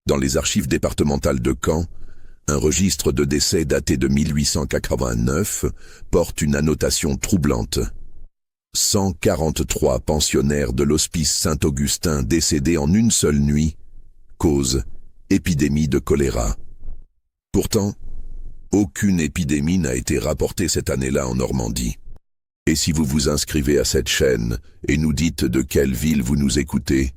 Dans les archives départementales de Caen, un registre de décès daté de 1889 porte une annotation troublante. 143 pensionnaires de l'hospice Saint-Augustin décédés en une seule nuit, cause épidémie de choléra. Pourtant, aucune épidémie n'a été rapportée cette année-là en Normandie. Et si vous vous inscrivez à cette chaîne et nous dites de quelle ville vous nous écoutez,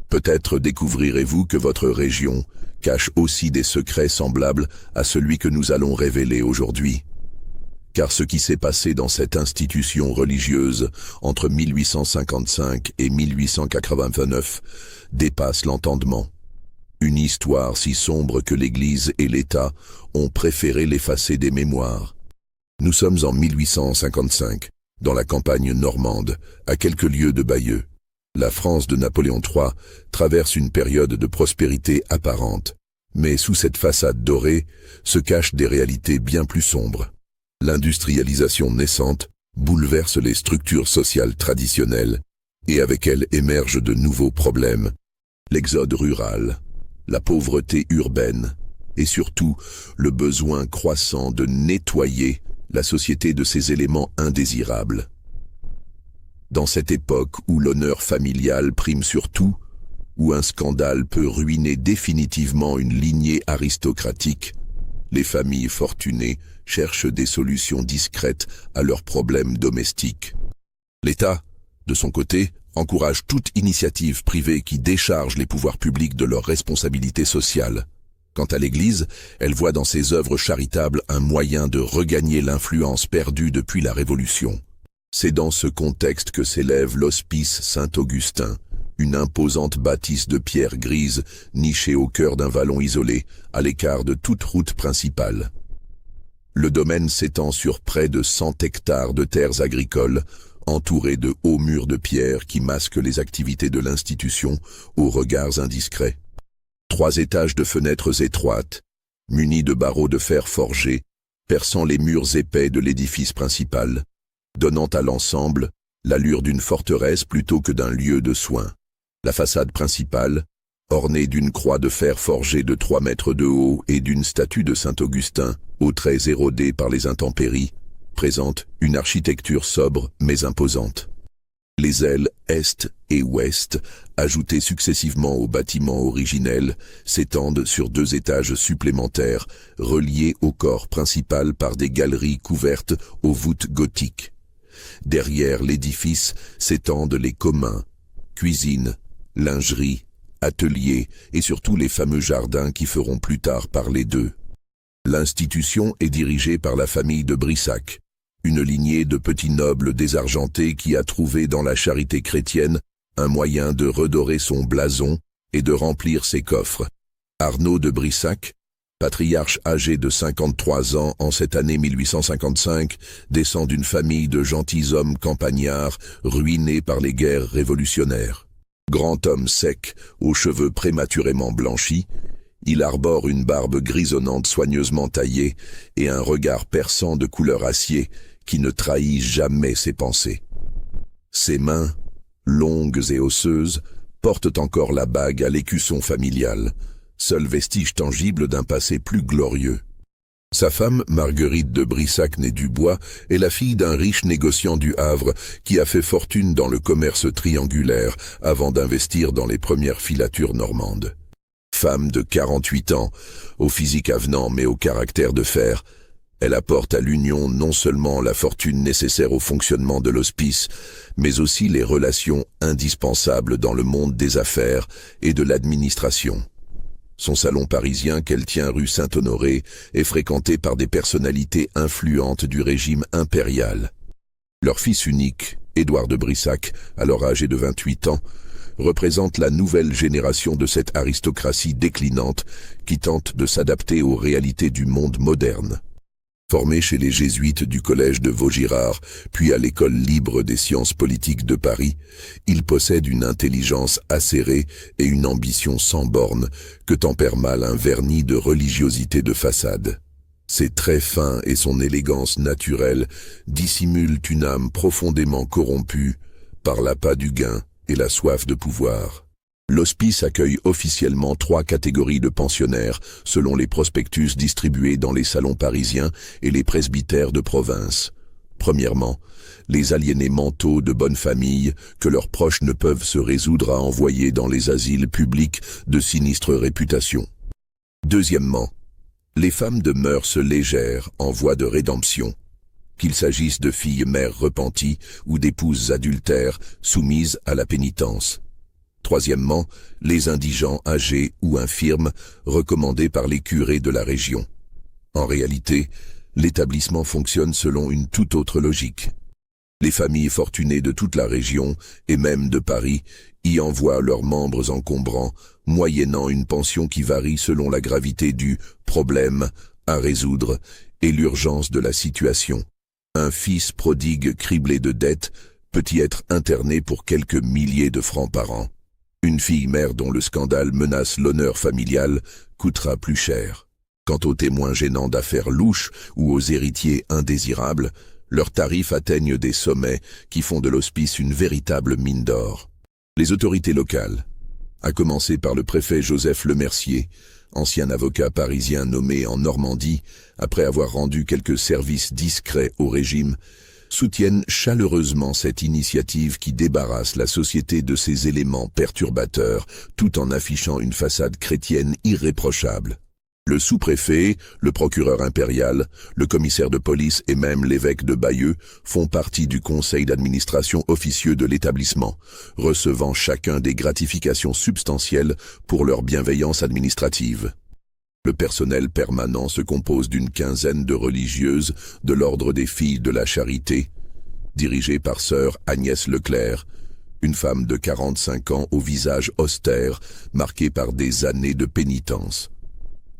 peut-être découvrirez-vous que votre région cache aussi des secrets semblables à celui que nous allons révéler aujourd'hui. Car ce qui s'est passé dans cette institution religieuse entre 1855 et 1889 dépasse l'entendement. Une histoire si sombre que l'Église et l'État ont préféré l'effacer des mémoires. Nous sommes en 1855, dans la campagne normande, à quelques lieues de Bayeux. La France de Napoléon III traverse une période de prospérité apparente, mais sous cette façade dorée se cachent des réalités bien plus sombres. L'industrialisation naissante bouleverse les structures sociales traditionnelles et avec elle émergent de nouveaux problèmes. L'exode rural, la pauvreté urbaine et surtout le besoin croissant de nettoyer la société de ces éléments indésirables. Dans cette époque où l'honneur familial prime sur tout, où un scandale peut ruiner définitivement une lignée aristocratique, les familles fortunées cherchent des solutions discrètes à leurs problèmes domestiques. L'État, de son côté, encourage toute initiative privée qui décharge les pouvoirs publics de leurs responsabilités sociales. Quant à l'Église, elle voit dans ses œuvres charitables un moyen de regagner l'influence perdue depuis la Révolution. C'est dans ce contexte que s'élève l'hospice Saint-Augustin, une imposante bâtisse de pierre grise nichée au cœur d'un vallon isolé, à l'écart de toute route principale. Le domaine s'étend sur près de 100 hectares de terres agricoles, entourées de hauts murs de pierre qui masquent les activités de l'institution aux regards indiscrets. 3 étages de fenêtres étroites, munis de barreaux de fer forgés, perçant les murs épais de l'édifice principal, donnant à l'ensemble l'allure d'une forteresse plutôt que d'un lieu de soins. La façade principale, ornée d'une croix de fer forgée de 3 mètres de haut et d'une statue de Saint-Augustin, aux traits érodés par les intempéries, présente une architecture sobre mais imposante. Les ailes est et ouest, ajoutées successivement au bâtiment originel, s'étendent sur 2 étages supplémentaires, reliés au corps principal par des galeries couvertes aux voûtes gothiques. Derrière l'édifice s'étendent les communs, cuisines, lingerie, ateliers et surtout les fameux jardins qui feront plus tard parler d'eux. L'institution est dirigée par la famille de Brissac, une lignée de petits nobles désargentés qui a trouvé dans la charité chrétienne un moyen de redorer son blason et de remplir ses coffres. Arnaud de Brissac, patriarche âgé de 53 ans en cette année 1855, descend d'une famille de gentilshommes campagnards ruinés par les guerres révolutionnaires. Grand homme sec, aux cheveux prématurément blanchis, il arbore une barbe grisonnante soigneusement taillée et un regard perçant de couleur acier qui ne trahit jamais ses pensées. Ses mains, longues et osseuses, portent encore la bague à l'écusson familial, seul vestige tangible d'un passé plus glorieux. Sa femme, Marguerite de Brissac née Dubois, est la fille d'un riche négociant du Havre qui a fait fortune dans le commerce triangulaire avant d'investir dans les premières filatures normandes. Femme de 48 ans, au physique avenant mais au caractère de fer, elle apporte à l'union non seulement la fortune nécessaire au fonctionnement de l'hospice, mais aussi les relations indispensables dans le monde des affaires et de l'administration. Son salon parisien qu'elle tient rue Saint-Honoré est fréquenté par des personnalités influentes du régime impérial. Leur fils unique, Édouard de Brissac, alors âgé de 28 ans, représente la nouvelle génération de cette aristocratie déclinante qui tente de s'adapter aux réalités du monde moderne. Formé chez les jésuites du collège de Vaugirard, puis à l'école libre des sciences politiques de Paris, il possède une intelligence acérée et une ambition sans bornes que tempère mal un vernis de religiosité de façade. Ses traits fins et son élégance naturelle dissimulent une âme profondément corrompue par l'appât du gain et la soif de pouvoir. L'hospice accueille officiellement 3 catégories de pensionnaires, selon les prospectus distribués dans les salons parisiens et les presbytères de province. Premièrement, les aliénés mentaux de bonne famille que leurs proches ne peuvent se résoudre à envoyer dans les asiles publics de sinistre réputation. Deuxièmement, les femmes de mœurs légères en voie de rédemption, qu'il s'agisse de filles mères repenties ou d'épouses adultères soumises à la pénitence. Troisièmement, les indigents âgés ou infirmes recommandés par les curés de la région. En réalité, l'établissement fonctionne selon une toute autre logique. Les familles fortunées de toute la région, et même de Paris, y envoient leurs membres encombrants, moyennant une pension qui varie selon la gravité du problème à résoudre et l'urgence de la situation. Un fils prodigue criblé de dettes peut y être interné pour quelques milliers de francs par an. Une fille mère dont le scandale menace l'honneur familial coûtera plus cher. Quant aux témoins gênants d'affaires louches ou aux héritiers indésirables, leurs tarifs atteignent des sommets qui font de l'hospice une véritable mine d'or. Les autorités locales, à commencer par le préfet Joseph Lemercier, ancien avocat parisien nommé en Normandie après avoir rendu quelques services discrets au régime, soutiennent chaleureusement cette initiative qui débarrasse la société de ses éléments perturbateurs tout en affichant une façade chrétienne irréprochable. Le sous-préfet, le procureur impérial, le commissaire de police et même l'évêque de Bayeux font partie du conseil d'administration officieux de l'établissement, recevant chacun des gratifications substantielles pour leur bienveillance administrative. Le personnel permanent se compose d'une quinzaine de religieuses de l'ordre des Filles de la Charité, dirigée par sœur Agnès Leclerc, une femme de 45 ans au visage austère, marqué par des années de pénitence.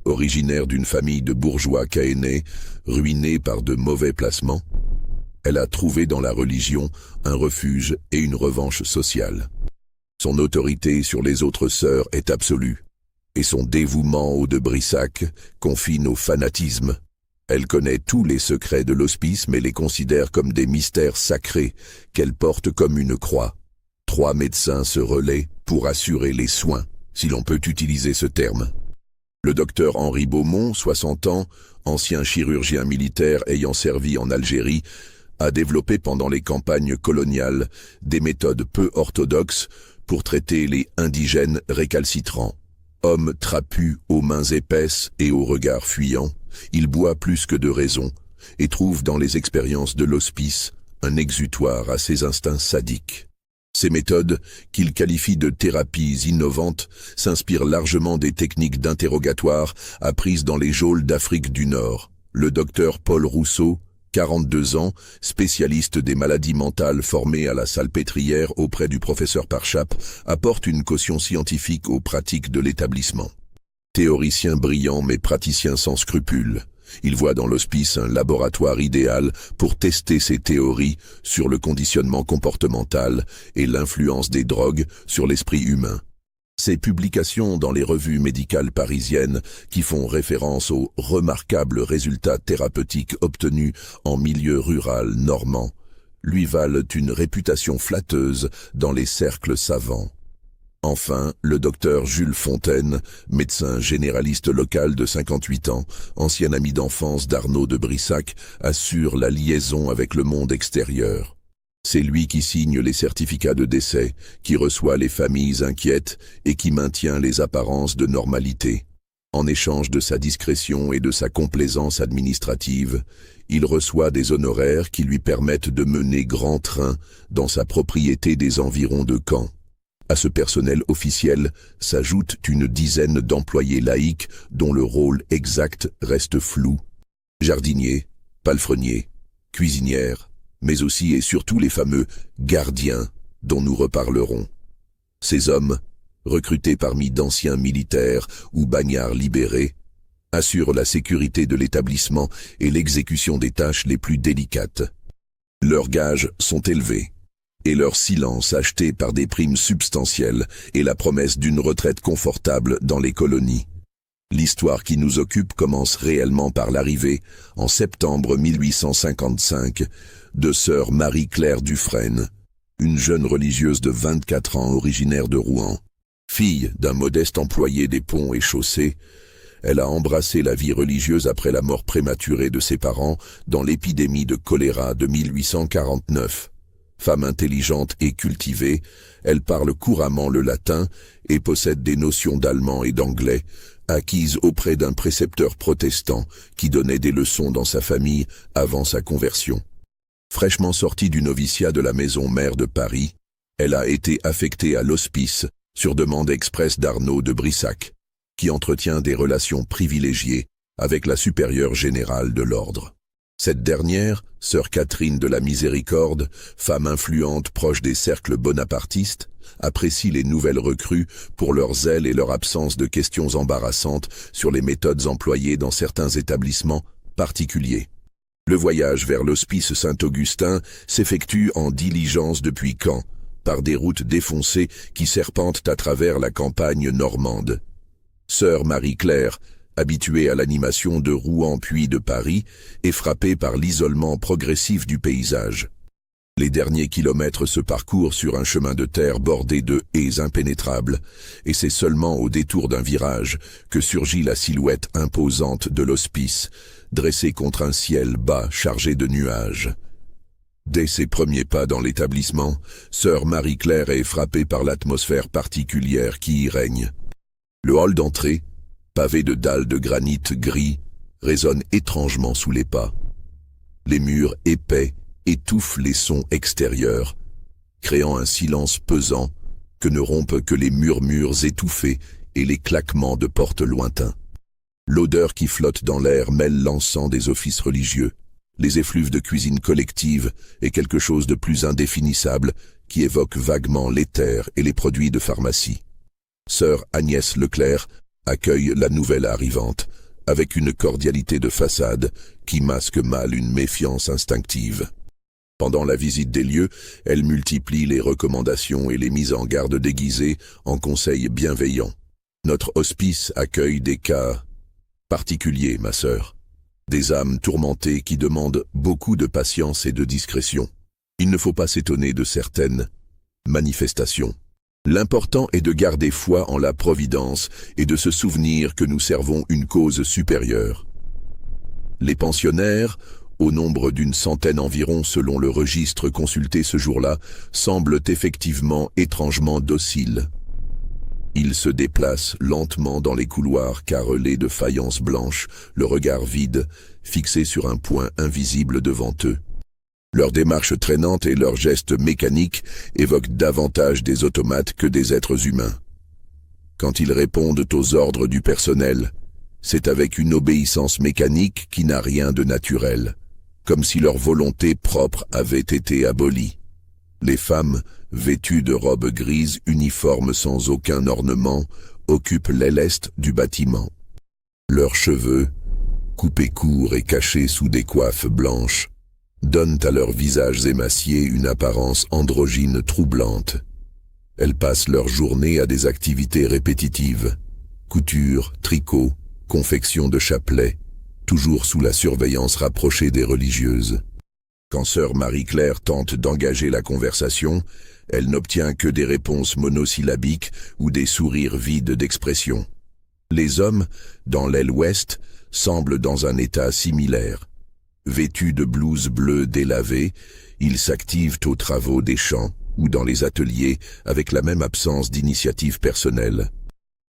Originaire d'une famille de bourgeois cahénais, ruinée par de mauvais placements, elle a trouvé dans la religion un refuge et une revanche sociale. Son autorité sur les autres sœurs est absolue, et son dévouement aux de Brissac confine au fanatisme. Elle connaît tous les secrets de l'hospice mais les considère comme des mystères sacrés qu'elle porte comme une croix. 3 médecins se relaient pour assurer les soins, si l'on peut utiliser ce terme. Le docteur Henri Beaumont, 60 ans, ancien chirurgien militaire ayant servi en Algérie, a développé pendant les campagnes coloniales des méthodes peu orthodoxes pour traiter les indigènes récalcitrants. Homme trapu aux mains épaisses et au regard fuyant, il boit plus que de raison et trouve dans les expériences de l'hospice un exutoire à ses instincts sadiques. Ces méthodes, qu'il qualifie de thérapies innovantes, s'inspirent largement des techniques d'interrogatoire apprises dans les geôles d'Afrique du Nord. Le docteur Paul Rousseau, 42 ans, spécialiste des maladies mentales formé à la Salpêtrière auprès du professeur Parchap, apporte une caution scientifique aux pratiques de l'établissement. Théoricien brillant mais praticien sans scrupules, il voit dans l'hospice un laboratoire idéal pour tester ses théories sur le conditionnement comportemental et l'influence des drogues sur l'esprit humain. Ses publications dans les revues médicales parisiennes, qui font référence aux remarquables résultats thérapeutiques obtenus en milieu rural normand, lui valent une réputation flatteuse dans les cercles savants. Enfin, le docteur Jules Fontaine, médecin généraliste local de 58 ans, ancien ami d'enfance d'Arnaud de Brissac, assure la liaison avec le monde extérieur. C'est lui qui signe les certificats de décès, qui reçoit les familles inquiètes et qui maintient les apparences de normalité. En échange de sa discrétion et de sa complaisance administrative, il reçoit des honoraires qui lui permettent de mener grand train dans sa propriété des environs de Caen. À ce personnel officiel s'ajoute une dizaine d'employés laïcs dont le rôle exact reste flou. Jardiniers, palefreniers, cuisinières, mais aussi et surtout les fameux gardiens dont nous reparlerons. Ces hommes, recrutés parmi d'anciens militaires ou bagnards libérés, assurent la sécurité de l'établissement et l'exécution des tâches les plus délicates. Leurs gages sont élevés, et leur silence acheté par des primes substantielles et la promesse d'une retraite confortable dans les colonies. L'histoire qui nous occupe commence réellement par l'arrivée, en septembre 1855, de sœur Marie-Claire Dufresne, une jeune religieuse de 24 ans originaire de Rouen. Fille d'un modeste employé des ponts et chaussées, elle a embrassé la vie religieuse après la mort prématurée de ses parents dans l'épidémie de choléra de 1849. Femme intelligente et cultivée, elle parle couramment le latin et possède des notions d'allemand et d'anglais, acquises auprès d'un précepteur protestant qui donnait des leçons dans sa famille avant sa conversion. Fraîchement sortie du noviciat de la maison mère de Paris, elle a été affectée à l'hospice sur demande expresse d'Arnaud de Brissac, qui entretient des relations privilégiées avec la supérieure générale de l'ordre. Cette dernière, sœur Catherine de la Miséricorde, femme influente proche des cercles bonapartistes, apprécie les nouvelles recrues pour leur zèle et leur absence de questions embarrassantes sur les méthodes employées dans certains établissements particuliers. Le voyage vers l'hospice Saint-Augustin s'effectue en diligence depuis Caen, par des routes défoncées qui serpentent à travers la campagne normande. Sœur Marie-Claire, habituée à l'animation de Rouen puis de Paris, est frappée par l'isolement progressif du paysage. Les derniers kilomètres se parcourent sur un chemin de terre bordé de haies impénétrables, et c'est seulement au détour d'un virage que surgit la silhouette imposante de l'hospice, dressée contre un ciel bas chargé de nuages. Dès ses premiers pas dans l'établissement, sœur Marie-Claire est frappée par l'atmosphère particulière qui y règne. Le hall d'entrée, pavé de dalles de granit gris, résonne étrangement sous les pas. Les murs épais étouffent les sons extérieurs, créant un silence pesant que ne rompent que les murmures étouffés et les claquements de portes lointains. L'odeur qui flotte dans l'air mêle l'encens des offices religieux, les effluves de cuisine collective et quelque chose de plus indéfinissable qui évoque vaguement l'éther et les produits de pharmacie. Sœur Agnès Leclerc accueille la nouvelle arrivante, avec une cordialité de façade qui masque mal une méfiance instinctive. Pendant la visite des lieux, elle multiplie les recommandations et les mises en garde déguisées en conseils bienveillants. Notre hospice accueille des cas particuliers, ma sœur. Des âmes tourmentées qui demandent beaucoup de patience et de discrétion. Il ne faut pas s'étonner de certaines manifestations. L'important est de garder foi en la providence et de se souvenir que nous servons une cause supérieure. Les pensionnaires, au nombre d'une centaine environ selon le registre consulté ce jour-là, semblent effectivement étrangement dociles. Ils se déplacent lentement dans les couloirs carrelés de faïence blanche, le regard vide, fixé sur un point invisible devant eux. Leur démarche traînante et leurs gestes mécaniques évoquent davantage des automates que des êtres humains. Quand ils répondent aux ordres du personnel, c'est avec une obéissance mécanique qui n'a rien de naturel, comme si leur volonté propre avait été abolie. Les femmes, vêtues de robes grises uniformes sans aucun ornement, occupent l'aile est du bâtiment. Leurs cheveux, coupés courts et cachés sous des coiffes blanches, donnent à leurs visages émaciés une apparence androgyne troublante. Elles passent leur journée à des activités répétitives, couture, tricot, confection de chapelets, toujours sous la surveillance rapprochée des religieuses. Quand sœur Marie-Claire tente d'engager la conversation, elle n'obtient que des réponses monosyllabiques ou des sourires vides d'expression. Les hommes, dans l'aile ouest, semblent dans un état similaire. Vêtus de blouses bleues délavées, ils s'activent aux travaux des champs ou dans les ateliers avec la même absence d'initiative personnelle.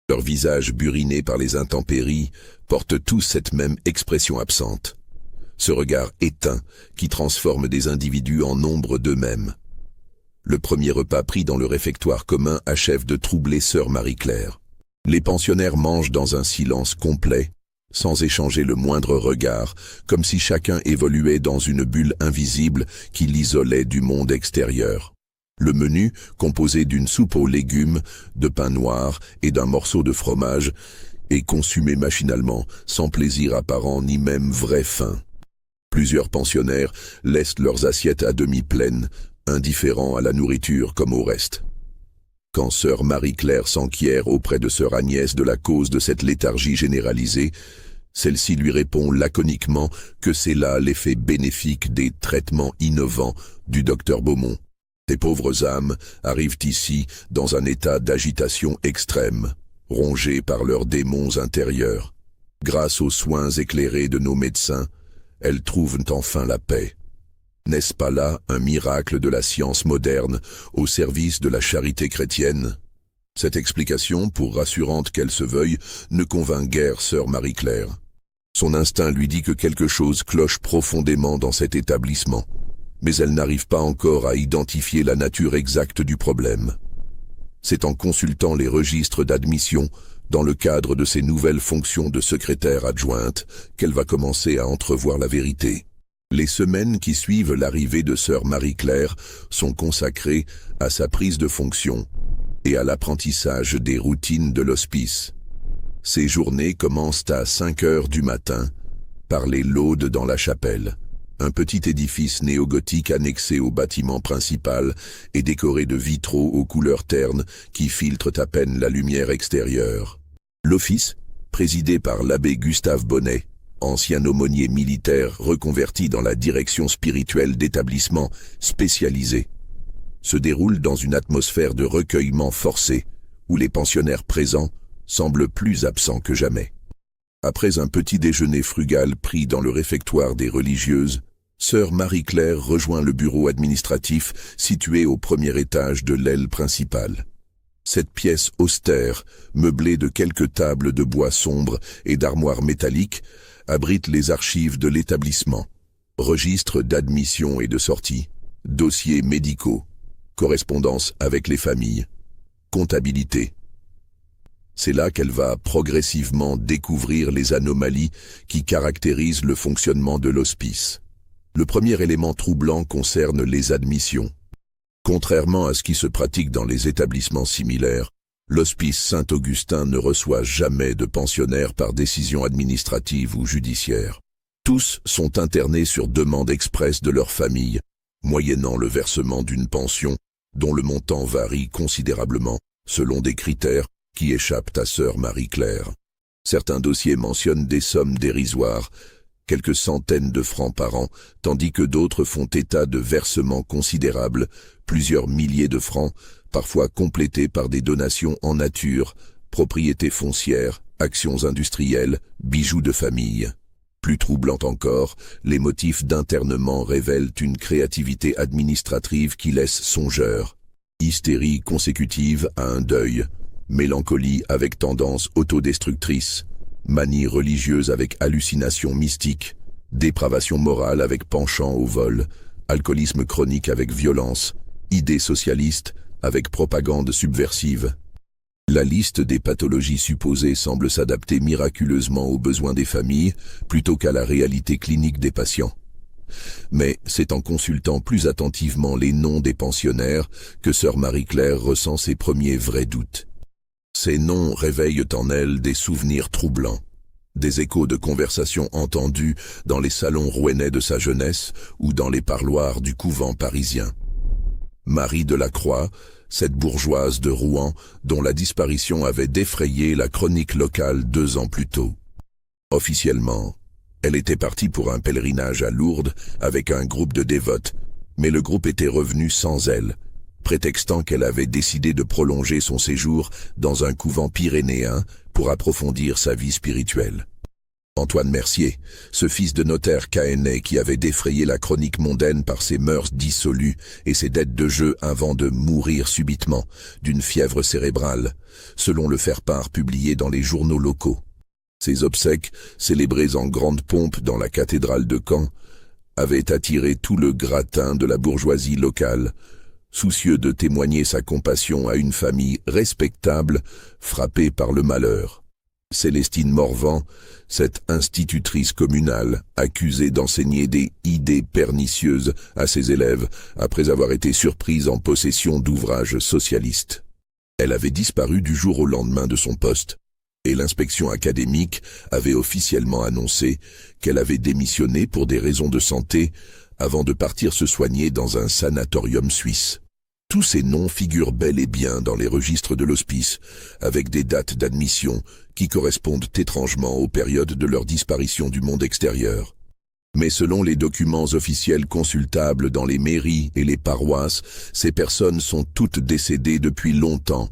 Leurs visages burinés par les intempéries portent tous cette même expression absente. Ce regard éteint qui transforme des individus en ombre d'eux-mêmes. Le premier repas pris dans le réfectoire commun achève de troubler sœur Marie-Claire. Les pensionnaires mangent dans un silence complet, sans échanger le moindre regard, comme si chacun évoluait dans une bulle invisible qui l'isolait du monde extérieur. Le menu, composé d'une soupe aux légumes, de pain noir et d'un morceau de fromage, est consumé machinalement, sans plaisir apparent ni même vraie faim. Plusieurs pensionnaires laissent leurs assiettes à demi pleines, indifférents à la nourriture comme au reste. Quand sœur Marie-Claire s'enquiert auprès de sœur Agnès de la cause de cette léthargie généralisée, celle-ci lui répond laconiquement que c'est là l'effet bénéfique des traitements innovants du docteur Beaumont. Ces pauvres âmes arrivent ici dans un état d'agitation extrême, rongées par leurs démons intérieurs. Grâce aux soins éclairés de nos médecins, elles trouvent enfin la paix. N'est-ce pas là un miracle de la science moderne au service de la charité chrétienne? Cette explication, pour rassurante qu'elle se veuille, ne convainc guère sœur Marie-Claire. Son instinct lui dit que quelque chose cloche profondément dans cet établissement, mais elle n'arrive pas encore à identifier la nature exacte du problème. C'est en consultant les registres d'admission, dans le cadre de ses nouvelles fonctions de secrétaire adjointe, qu'elle va commencer à entrevoir la vérité. Les semaines qui suivent l'arrivée de sœur Marie-Claire sont consacrées à sa prise de fonction et à l'apprentissage des routines de l'hospice. Ces journées commencent à 5 heures du matin, par les laudes dans la chapelle, un petit édifice néo-gothique annexé au bâtiment principal et décoré de vitraux aux couleurs ternes qui filtrent à peine la lumière extérieure. L'office, présidé par l'abbé Gustave Bonnet, ancien aumônier militaire reconverti dans la direction spirituelle d'établissements spécialisés, se déroule dans une atmosphère de recueillement forcé, où les pensionnaires présents semblent plus absents que jamais. Après un petit déjeuner frugal pris dans le réfectoire des religieuses, sœur Marie-Claire rejoint le bureau administratif situé au premier étage de l'aile principale. Cette pièce austère, meublée de quelques tables de bois sombre et d'armoires métalliques, abrite les archives de l'établissement, registres d'admission et de sortie, dossiers médicaux, correspondance avec les familles, comptabilité. C'est là qu'elle va progressivement découvrir les anomalies qui caractérisent le fonctionnement de l'hospice. Le premier élément troublant concerne les admissions. Contrairement à ce qui se pratique dans les établissements similaires, l'hospice Saint-Augustin ne reçoit jamais de pensionnaires par décision administrative ou judiciaire. Tous sont internés sur demande expresse de leur famille, moyennant le versement d'une pension dont le montant varie considérablement selon des critères qui échappent à sœur Marie-Claire. Certains dossiers mentionnent des sommes dérisoires, quelques centaines de francs par an, tandis que d'autres font état de versements considérables, plusieurs milliers de francs, parfois complétés par des donations en nature, propriétés foncières, actions industrielles, bijoux de famille. Plus troublant encore, les motifs d'internement révèlent une créativité administrative qui laisse songeur. Hystérie consécutive à un deuil, mélancolie avec tendance autodestructrice, manie religieuse avec hallucination mystique, dépravation morale avec penchant au vol, alcoolisme chronique avec violence, idées socialistes avec propagande subversive. La liste des pathologies supposées semble s'adapter miraculeusement aux besoins des familles plutôt qu'à la réalité clinique des patients. Mais c'est en consultant plus attentivement les noms des pensionnaires que sœur Marie-Claire ressent ses premiers vrais doutes. Ces noms réveillent en elle des souvenirs troublants, des échos de conversations entendues dans les salons rouennais de sa jeunesse ou dans les parloirs du couvent parisien. Marie Delacroix, cette bourgeoise de Rouen dont la disparition avait défrayé la chronique locale 2 ans plus tôt. Officiellement, elle était partie pour un pèlerinage à Lourdes avec un groupe de dévotes, mais le groupe était revenu sans elle, prétextant qu'elle avait décidé de prolonger son séjour dans un couvent pyrénéen pour approfondir sa vie spirituelle. Antoine Mercier, ce fils de notaire caennais qui avait défrayé la chronique mondaine par ses mœurs dissolues et ses dettes de jeu avant de mourir subitement d'une fièvre cérébrale, selon le faire-part publié dans les journaux locaux. Ses obsèques, célébrées en grande pompe dans la cathédrale de Caen, avaient attiré tout le gratin de la bourgeoisie locale, soucieux de témoigner sa compassion à une famille respectable frappée par le malheur. Célestine Morvan, cette institutrice communale, accusée d'enseigner des idées pernicieuses à ses élèves après avoir été surprise en possession d'ouvrages socialistes. Elle avait disparu du jour au lendemain de son poste, et l'inspection académique avait officiellement annoncé qu'elle avait démissionné pour des raisons de santé avant de partir se soigner dans un sanatorium suisse. Tous ces noms figurent bel et bien dans les registres de l'hospice, avec des dates d'admission qui correspondent étrangement aux périodes de leur disparition du monde extérieur. Mais selon les documents officiels consultables dans les mairies et les paroisses, ces personnes sont toutes décédées depuis longtemps.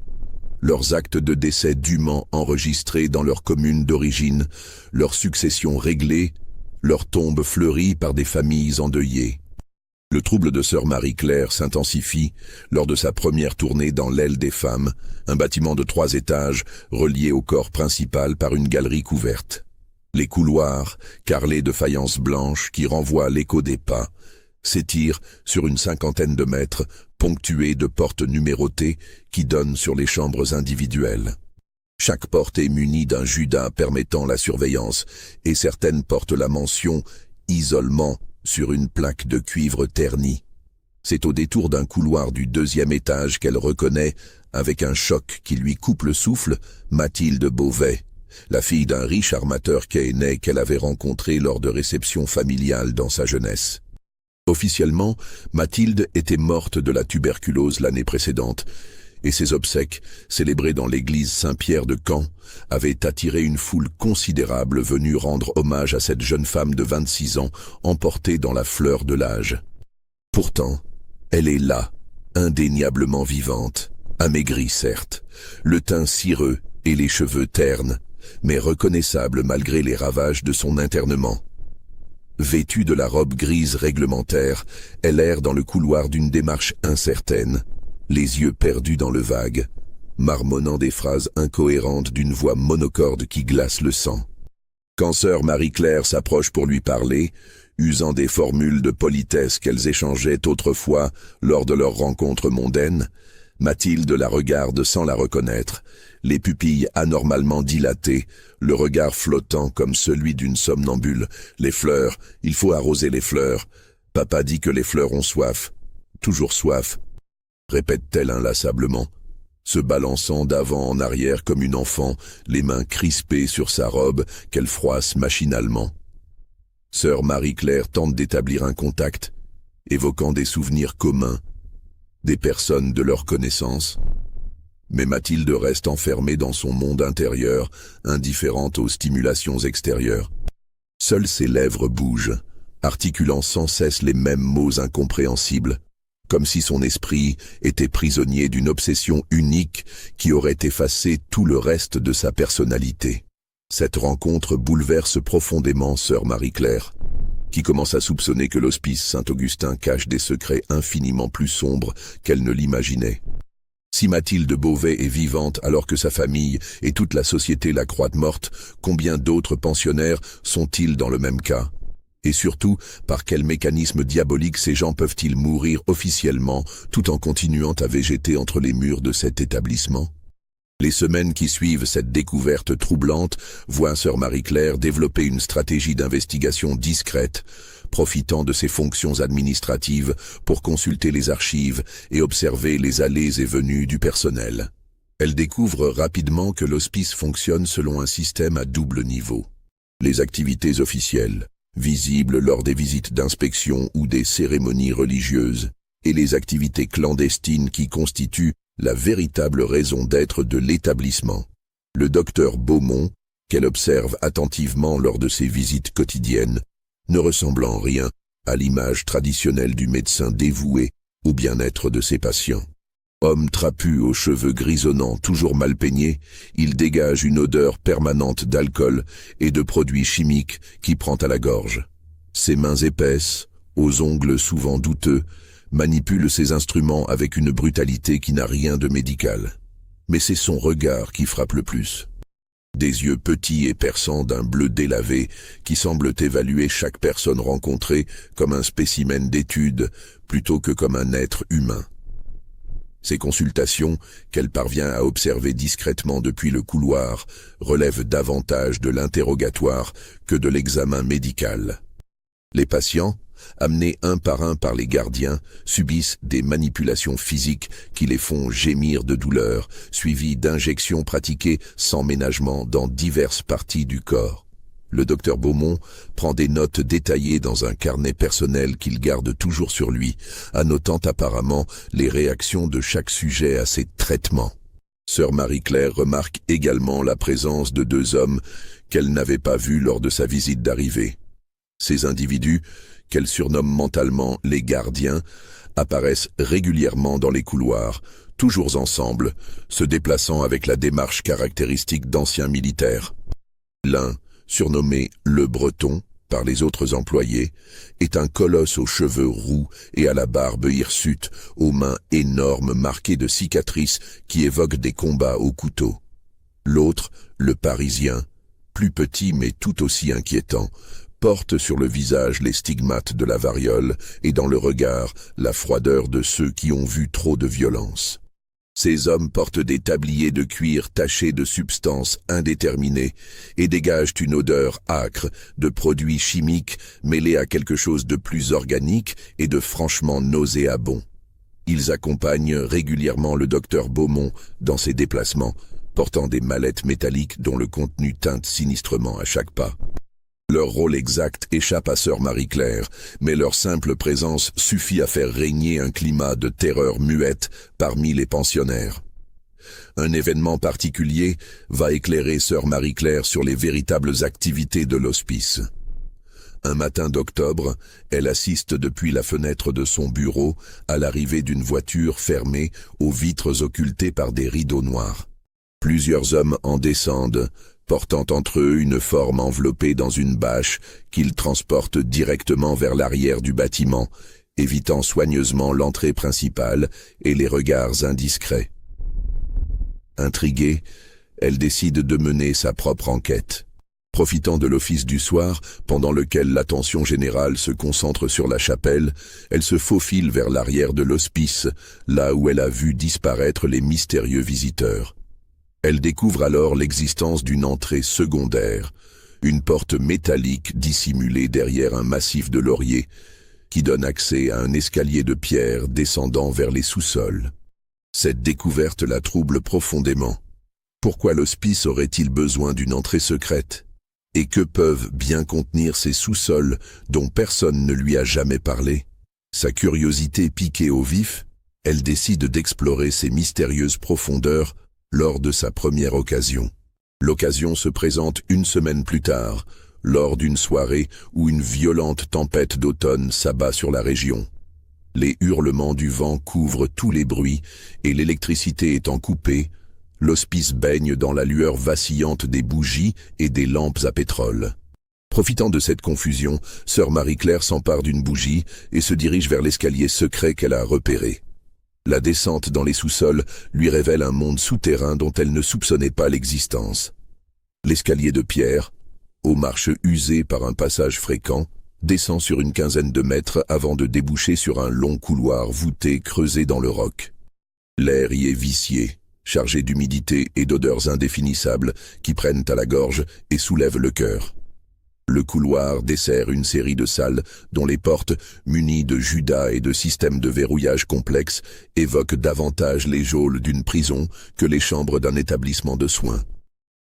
Leurs actes de décès dûment enregistrés dans leur commune d'origine, leur succession réglée, leur tombe fleurie par des familles endeuillées. Le trouble de sœur Marie-Claire s'intensifie lors de sa première tournée dans l'aile des femmes, un bâtiment de 3 étages relié au corps principal par une galerie couverte. Les couloirs, carrelés de faïence blanche qui renvoient à l'écho des pas, s'étirent sur une 50aine de mètres, ponctués de portes numérotées qui donnent sur les chambres individuelles. Chaque porte est munie d'un judas permettant la surveillance, et certaines portent la mention « isolement » sur une plaque de cuivre ternie. C'est au détour d'un couloir du 2e étage qu'elle reconnaît, avec un choc qui lui coupe le souffle, Mathilde Beauvais, la fille d'un riche armateur caennais qu'elle avait rencontré lors de réceptions familiales dans sa jeunesse. Officiellement, Mathilde était morte de la tuberculose l'année précédente, et ses obsèques, célébrées dans l'église Saint-Pierre de Caen, avaient attiré une foule considérable venue rendre hommage à cette jeune femme de 26 ans, emportée dans la fleur de l'âge. Pourtant, elle est là, indéniablement vivante, amaigrie certes, le teint cireux et les cheveux ternes, mais reconnaissable malgré les ravages de son internement. Vêtue de la robe grise réglementaire, elle erre dans le couloir d'une démarche incertaine, les yeux perdus dans le vague, marmonnant des phrases incohérentes d'une voix monocorde qui glace le sang. Quand sœur Marie-Claire s'approche pour lui parler, usant des formules de politesse qu'elles échangeaient autrefois lors de leurs rencontres mondaines, Mathilde la regarde sans la reconnaître, les pupilles anormalement dilatées, le regard flottant comme celui d'une somnambule. « Les fleurs, il faut arroser les fleurs. Papa dit que les fleurs ont soif. Toujours soif. » répète-t-elle inlassablement, se balançant d'avant en arrière comme une enfant, les mains crispées sur sa robe qu'elle froisse machinalement. Sœur Marie-Claire tente d'établir un contact, évoquant des souvenirs communs, des personnes de leur connaissance. Mais Mathilde reste enfermée dans son monde intérieur, indifférente aux stimulations extérieures. Seules ses lèvres bougent, articulant sans cesse les mêmes mots incompréhensibles, comme si son esprit était prisonnier d'une obsession unique qui aurait effacé tout le reste de sa personnalité. Cette rencontre bouleverse profondément sœur Marie-Claire, qui commence à soupçonner que l'hospice Saint-Augustin cache des secrets infiniment plus sombres qu'elle ne l'imaginait. Si Mathilde Beauvais est vivante alors que sa famille et toute la société la croient morte, combien d'autres pensionnaires sont-ils dans le même cas ? Et surtout, par quel mécanisme diabolique ces gens peuvent-ils mourir officiellement tout en continuant à végéter entre les murs de cet établissement ? Les semaines qui suivent cette découverte troublante voient sœur Marie-Claire développer une stratégie d'investigation discrète, profitant de ses fonctions administratives pour consulter les archives et observer les allées et venues du personnel. Elle découvre rapidement que l'hospice fonctionne selon un système à double niveau. Les activités officielles, visibles lors des visites d'inspection ou des cérémonies religieuses, et les activités clandestines qui constituent la véritable raison d'être de l'établissement. Le docteur Beaumont, qu'elle observe attentivement lors de ses visites quotidiennes, ne ressemble en rien à l'image traditionnelle du médecin dévoué au bien-être de ses patients. Homme trapu aux cheveux grisonnants toujours mal peignés, il dégage une odeur permanente d'alcool et de produits chimiques qui prend à la gorge. Ses mains épaisses, aux ongles souvent douteux, manipulent ses instruments avec une brutalité qui n'a rien de médical. Mais c'est son regard qui frappe le plus. Des yeux petits et perçants d'un bleu délavé qui semblent évaluer chaque personne rencontrée comme un spécimen d'étude plutôt que comme un être humain. Ces consultations, qu'elle parvient à observer discrètement depuis le couloir, relèvent davantage de l'interrogatoire que de l'examen médical. Les patients, amenés un par les gardiens, subissent des manipulations physiques qui les font gémir de douleur, suivies d'injections pratiquées sans ménagement dans diverses parties du corps. Le docteur Beaumont prend des notes détaillées dans un carnet personnel qu'il garde toujours sur lui, annotant apparemment les réactions de chaque sujet à ses traitements. Sœur Marie-Claire remarque également la présence de 2 hommes qu'elle n'avait pas vus lors de sa visite d'arrivée. Ces individus, qu'elle surnomme mentalement les gardiens, apparaissent régulièrement dans les couloirs, toujours ensemble, se déplaçant avec la démarche caractéristique d'anciens militaires. L'un, surnommé le Breton par les autres employés, est un colosse aux cheveux roux et à la barbe hirsute, aux mains énormes marquées de cicatrices qui évoquent des combats au couteau. L'autre, le Parisien, plus petit mais tout aussi inquiétant, porte sur le visage les stigmates de la variole et dans le regard la froideur de ceux qui ont vu trop de violence. Ces hommes portent des tabliers de cuir tachés de substances indéterminées et dégagent une odeur âcre de produits chimiques mêlés à quelque chose de plus organique et de franchement nauséabond. Ils accompagnent régulièrement le docteur Beaumont dans ses déplacements, portant des mallettes métalliques dont le contenu teinte sinistrement à chaque pas. Leur rôle exact échappe à sœur Marie-Claire, mais leur simple présence suffit à faire régner un climat de terreur muette parmi les pensionnaires. Un événement particulier va éclairer sœur Marie-Claire sur les véritables activités de l'hospice. Un matin d'octobre, elle assiste depuis la fenêtre de son bureau à l'arrivée d'une voiture fermée aux vitres occultées par des rideaux noirs. Plusieurs hommes en descendent, portant entre eux une forme enveloppée dans une bâche qu'ils transportent directement vers l'arrière du bâtiment, évitant soigneusement l'entrée principale et les regards indiscrets. Intriguée, elle décide de mener sa propre enquête. Profitant de l'office du soir, pendant lequel l'attention générale se concentre sur la chapelle, elle se faufile vers l'arrière de l'hospice, là où elle a vu disparaître les mystérieux visiteurs. Elle découvre alors l'existence d'une entrée secondaire, une porte métallique dissimulée derrière un massif de lauriers, qui donne accès à un escalier de pierre descendant vers les sous-sols. Cette découverte la trouble profondément. Pourquoi l'hospice aurait-il besoin d'une entrée secrète? Et que peuvent bien contenir ces sous-sols dont personne ne lui a jamais parlé? Sa curiosité piquée au vif, elle décide d'explorer ces mystérieuses profondeurs lors de sa première occasion. L'occasion se présente une semaine plus tard, lors d'une soirée où une violente tempête d'automne s'abat sur la région. Les hurlements du vent couvrent tous les bruits et l'électricité étant coupée, l'hospice baigne dans la lueur vacillante des bougies et des lampes à pétrole. Profitant de cette confusion, sœur Marie-Claire s'empare d'une bougie et se dirige vers l'escalier secret qu'elle a repéré. La descente dans les sous-sols lui révèle un monde souterrain dont elle ne soupçonnait pas l'existence. L'escalier de pierre, aux marches usées par un passage fréquent, descend sur une quinzaine de mètres avant de déboucher sur un long couloir voûté creusé dans le roc. L'air y est vicié, chargé d'humidité et d'odeurs indéfinissables qui prennent à la gorge et soulèvent le cœur. Le couloir dessert une série de salles dont les portes, munies de judas et de systèmes de verrouillage complexes, évoquent davantage les geôles d'une prison que les chambres d'un établissement de soins.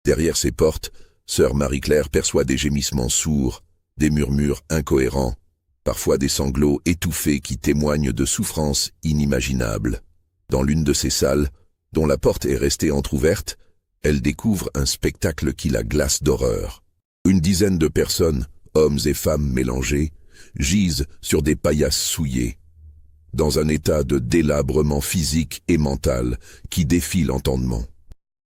Derrière ces portes, sœur Marie-Claire perçoit des gémissements sourds, des murmures incohérents, parfois des sanglots étouffés qui témoignent de souffrances inimaginables. Dans l'une de ces salles, dont la porte est restée entr'ouverte, elle découvre un spectacle qui la glace d'horreur. Une dizaine de personnes, hommes et femmes mélangés, gisent sur des paillasses souillées, dans un état de délabrement physique et mental qui défie l'entendement.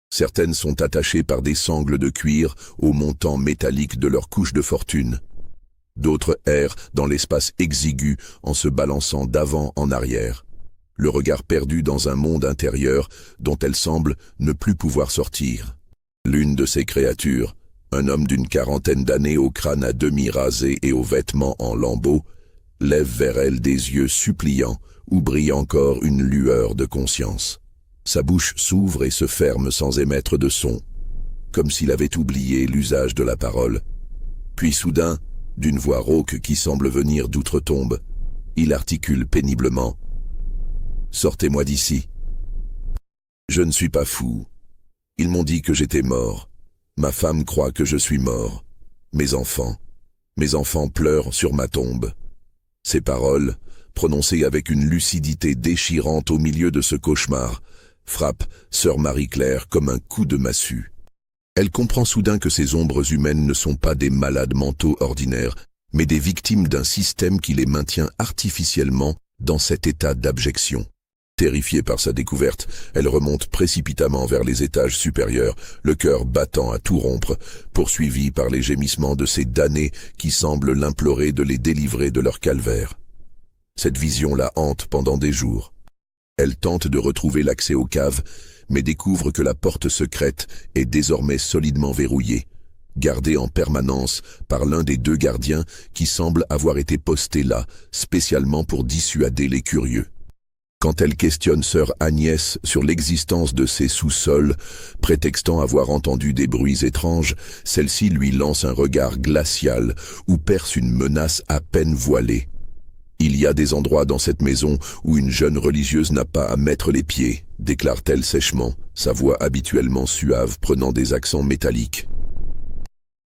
Certaines sont attachées par des sangles de cuir au montant métallique de leur couche de fortune. D'autres errent dans l'espace exigu en se balançant d'avant en arrière, le regard perdu dans un monde intérieur dont elles semblent ne plus pouvoir sortir. L'une de ces créatures, un homme d'une quarantaine d'années au crâne à demi rasé et aux vêtements en lambeaux, lève vers elle des yeux suppliants où brille encore une lueur de conscience. Sa bouche s'ouvre et se ferme sans émettre de son, comme s'il avait oublié l'usage de la parole. Puis soudain, d'une voix rauque qui semble venir d'outre-tombe, il articule péniblement « Sortez-moi d'ici. Je ne suis pas fou. Ils m'ont dit que j'étais mort. Ma femme croit que je suis mort. Mes enfants pleurent sur ma tombe. » Ces paroles, prononcées avec une lucidité déchirante au milieu de ce cauchemar, frappent sœur Marie-Claire comme un coup de massue. Elle comprend soudain que ces ombres humaines ne sont pas des malades mentaux ordinaires, mais des victimes d'un système qui les maintient artificiellement dans cet état d'abjection. Terrifiée par sa découverte, elle remonte précipitamment vers les étages supérieurs, le cœur battant à tout rompre, poursuivie par les gémissements de ces damnés qui semblent l'implorer de les délivrer de leur calvaire. Cette vision la hante pendant des jours. Elle tente de retrouver l'accès aux caves, mais découvre que la porte secrète est désormais solidement verrouillée, gardée en permanence par l'un des deux gardiens qui semble avoir été posté là, spécialement pour dissuader les curieux. Quand elle questionne sœur Agnès sur l'existence de ces sous-sols, prétextant avoir entendu des bruits étranges, celle-ci lui lance un regard glacial où perce une menace à peine voilée. Il y a des endroits dans cette maison où une jeune religieuse n'a pas à mettre les pieds, déclare-t-elle sèchement, sa voix habituellement suave prenant des accents métalliques.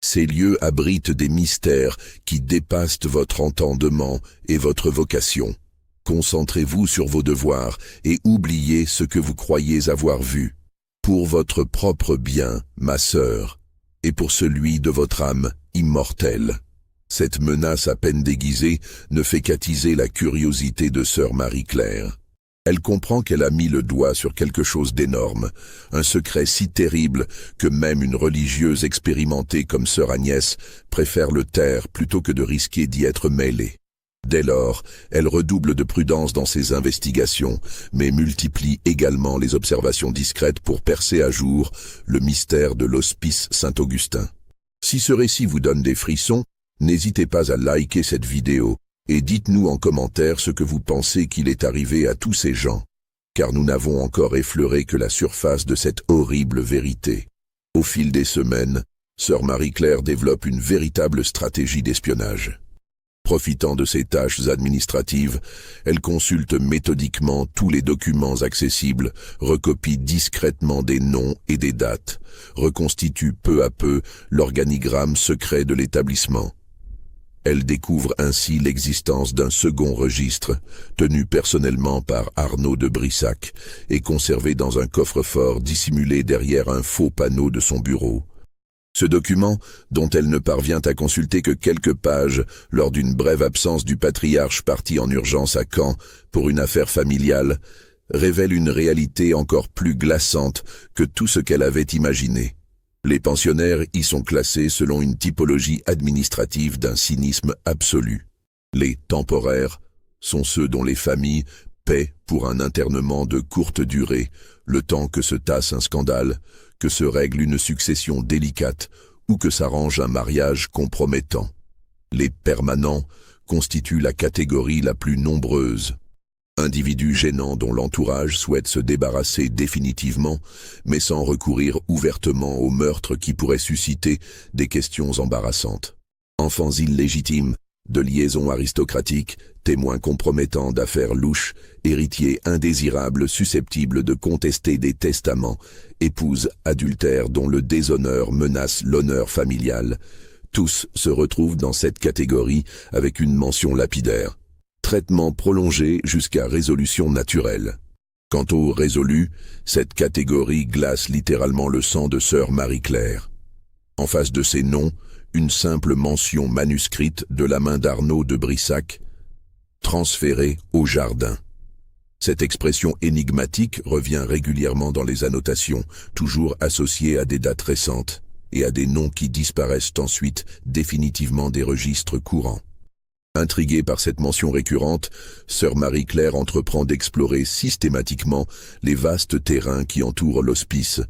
Ces lieux abritent des mystères qui dépassent votre entendement et votre vocation. Concentrez-vous sur vos devoirs et oubliez ce que vous croyez avoir vu. Pour votre propre bien, ma sœur, et pour celui de votre âme immortelle. Cette menace à peine déguisée ne fait qu'attiser la curiosité de sœur Marie-Claire. Elle comprend qu'elle a mis le doigt sur quelque chose d'énorme, un secret si terrible que même une religieuse expérimentée comme sœur Agnès préfère le taire plutôt que de risquer d'y être mêlée. Dès lors, elle redouble de prudence dans ses investigations, mais multiplie également les observations discrètes pour percer à jour le mystère de l'Hospice Saint-Augustin. Si ce récit vous donne des frissons, n'hésitez pas à liker cette vidéo et dites-nous en commentaire ce que vous pensez qu'il est arrivé à tous ces gens, car nous n'avons encore effleuré que la surface de cette horrible vérité. Au fil des semaines, sœur Marie-Claire développe une véritable stratégie d'espionnage. Profitant de ses tâches administratives, elle consulte méthodiquement tous les documents accessibles, recopie discrètement des noms et des dates, reconstitue peu à peu l'organigramme secret de l'établissement. Elle découvre ainsi l'existence d'un second registre, tenu personnellement par Arnaud de Brissac et conservé dans un coffre-fort dissimulé derrière un faux panneau de son bureau. Ce document, dont elle ne parvient à consulter que quelques pages lors d'une brève absence du patriarche parti en urgence à Caen pour une affaire familiale, révèle une réalité encore plus glaçante que tout ce qu'elle avait imaginé. Les pensionnaires y sont classés selon une typologie administrative d'un cynisme absolu. Les temporaires sont ceux dont les familles paient pour un internement de courte durée, le temps que se tasse un scandale, que se règle une succession délicate ou que s'arrange un mariage compromettant. Les permanents constituent la catégorie la plus nombreuse. Individus gênants dont l'entourage souhaite se débarrasser définitivement, mais sans recourir ouvertement au meurtre qui pourrait susciter des questions embarrassantes. Enfants illégitimes, de liaisons aristocratiques, témoins compromettants d'affaires louches, héritiers indésirables susceptibles de contester des testaments, épouses adultères dont le déshonneur menace l'honneur familial, tous se retrouvent dans cette catégorie avec une mention lapidaire. Traitement prolongé jusqu'à résolution naturelle. Quant aux résolus, cette catégorie glace littéralement le sang de sœur Marie-Claire. En face de ces noms, une simple mention manuscrite de la main d'Arnaud de Brissac, transféré au jardin. Cette expression énigmatique revient régulièrement dans les annotations, toujours associée à des dates récentes, et à des noms qui disparaissent ensuite définitivement des registres courants. Intriguée par cette mention récurrente, sœur Marie-Claire entreprend d'explorer systématiquement les vastes terrains qui entourent l'hospice.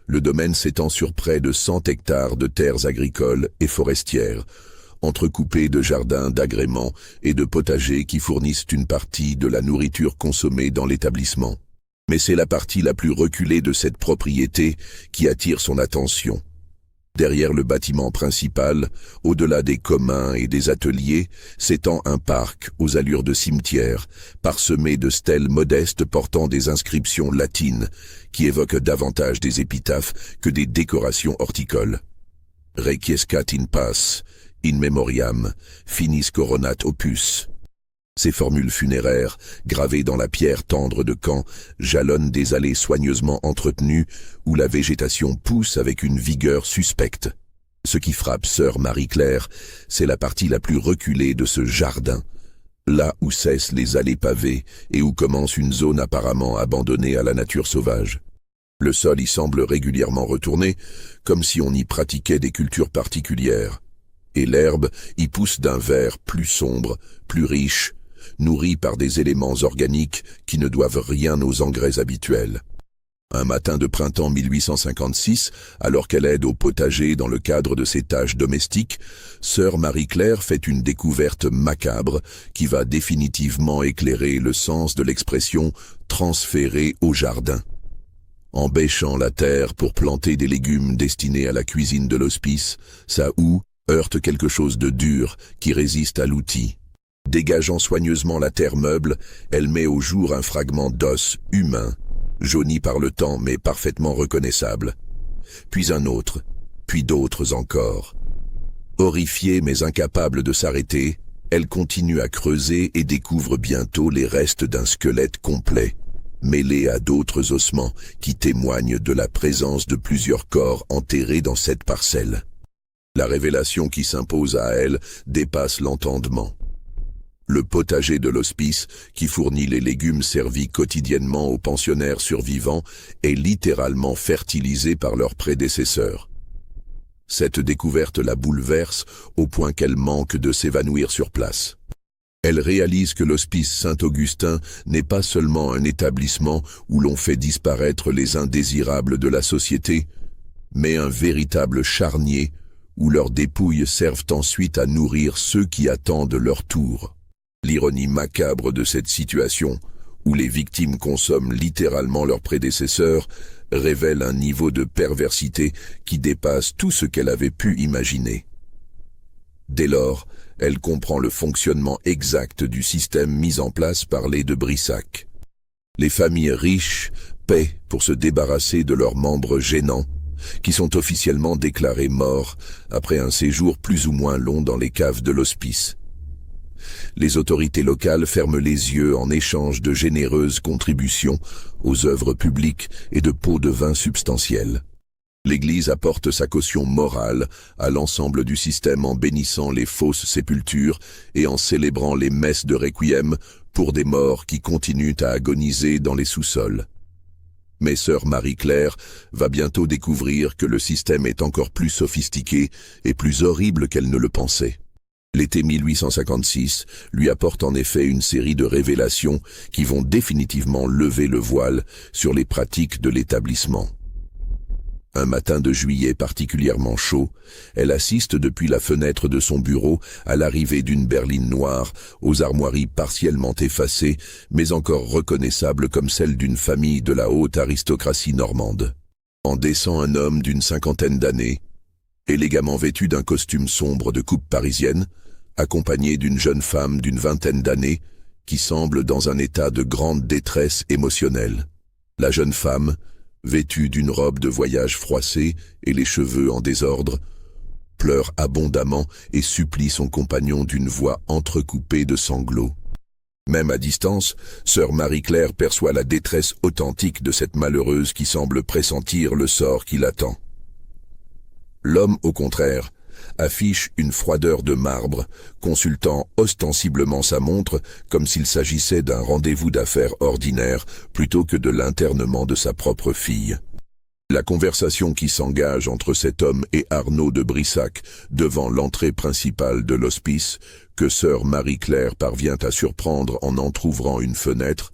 Le domaine s'étend sur près de 100 hectares de terres agricoles et forestières, entrecoupées de jardins d'agrément et de potagers qui fournissent une partie de la nourriture consommée dans l'établissement. Mais c'est la partie la plus reculée de cette propriété qui attire son attention. Derrière le bâtiment principal, au-delà des communs et des ateliers, s'étend un parc aux allures de cimetière, parsemé de stèles modestes portant des inscriptions latines qui évoquent davantage des épitaphes que des décorations horticoles. Requiescat in pace, in memoriam, finis coronat opus. Ces formules funéraires, gravées dans la pierre tendre de Caen, jalonnent des allées soigneusement entretenues où la végétation pousse avec une vigueur suspecte. Ce qui frappe sœur Marie-Claire, c'est la partie la plus reculée de ce jardin, là où cessent les allées pavées et où commence une zone apparemment abandonnée à la nature sauvage. Le sol y semble régulièrement retourné, comme si on y pratiquait des cultures particulières, et l'herbe y pousse d'un vert plus sombre, plus riche, nourri par des éléments organiques qui ne doivent rien aux engrais habituels. Un matin de printemps 1856, alors qu'elle aide au potager dans le cadre de ses tâches domestiques, sœur Marie-Claire fait une découverte macabre qui va définitivement éclairer le sens de l'expression « transférée au jardin ». En bêchant la terre pour planter des légumes destinés à la cuisine de l'hospice, sa houe heurte quelque chose de dur qui résiste à l'outil. Dégageant soigneusement la terre meuble, elle met au jour un fragment d'os humain, jauni par le temps mais parfaitement reconnaissable. Puis un autre, puis d'autres encore. Horrifiée mais incapable de s'arrêter, elle continue à creuser et découvre bientôt les restes d'un squelette complet, mêlé à d'autres ossements qui témoignent de la présence de plusieurs corps enterrés dans cette parcelle. La révélation qui s'impose à elle dépasse l'entendement. Le potager de l'hospice, qui fournit les légumes servis quotidiennement aux pensionnaires survivants, est littéralement fertilisé par leurs prédécesseurs. Cette découverte la bouleverse au point qu'elle manque de s'évanouir sur place. Elle réalise que l'hospice Saint-Augustin n'est pas seulement un établissement où l'on fait disparaître les indésirables de la société, mais un véritable charnier où leurs dépouilles servent ensuite à nourrir ceux qui attendent leur tour. L'ironie macabre de cette situation, où les victimes consomment littéralement leurs prédécesseurs, révèle un niveau de perversité qui dépasse tout ce qu'elle avait pu imaginer. Dès lors, elle comprend le fonctionnement exact du système mis en place par les de Brissac. Les familles riches paient pour se débarrasser de leurs membres gênants, qui sont officiellement déclarés morts après un séjour plus ou moins long dans les caves de l'hospice. Les autorités locales ferment les yeux en échange de généreuses contributions aux œuvres publiques et de pots de vin substantiels. L'Église apporte sa caution morale à l'ensemble du système en bénissant les fausses sépultures et en célébrant les messes de requiem pour des morts qui continuent à agoniser dans les sous-sols. Mais sœur Marie-Claire va bientôt découvrir que le système est encore plus sophistiqué et plus horrible qu'elle ne le pensait. L'été 1856 lui apporte en effet une série de révélations qui vont définitivement lever le voile sur les pratiques de l'établissement. Un matin de juillet particulièrement chaud, elle assiste depuis la fenêtre de son bureau à l'arrivée d'une berline noire, aux armoiries partiellement effacées, mais encore reconnaissables comme celles d'une famille de la haute aristocratie normande. En descend un homme d'une cinquantaine d'années, élégamment vêtu d'un costume sombre de coupe parisienne, accompagné d'une jeune femme d'une vingtaine d'années, qui semble dans un état de grande détresse émotionnelle. La jeune femme, vêtue d'une robe de voyage froissée et les cheveux en désordre, pleure abondamment et supplie son compagnon d'une voix entrecoupée de sanglots. Même à distance, sœur Marie-Claire perçoit la détresse authentique de cette malheureuse qui semble pressentir le sort qui l'attend. L'homme, au contraire, affiche une froideur de marbre, consultant ostensiblement sa montre comme s'il s'agissait d'un rendez-vous d'affaires ordinaire plutôt que de l'internement de sa propre fille. La conversation qui s'engage entre cet homme et Arnaud de Brissac devant l'entrée principale de l'hospice, que sœur Marie-Claire parvient à surprendre en entr'ouvrant une fenêtre,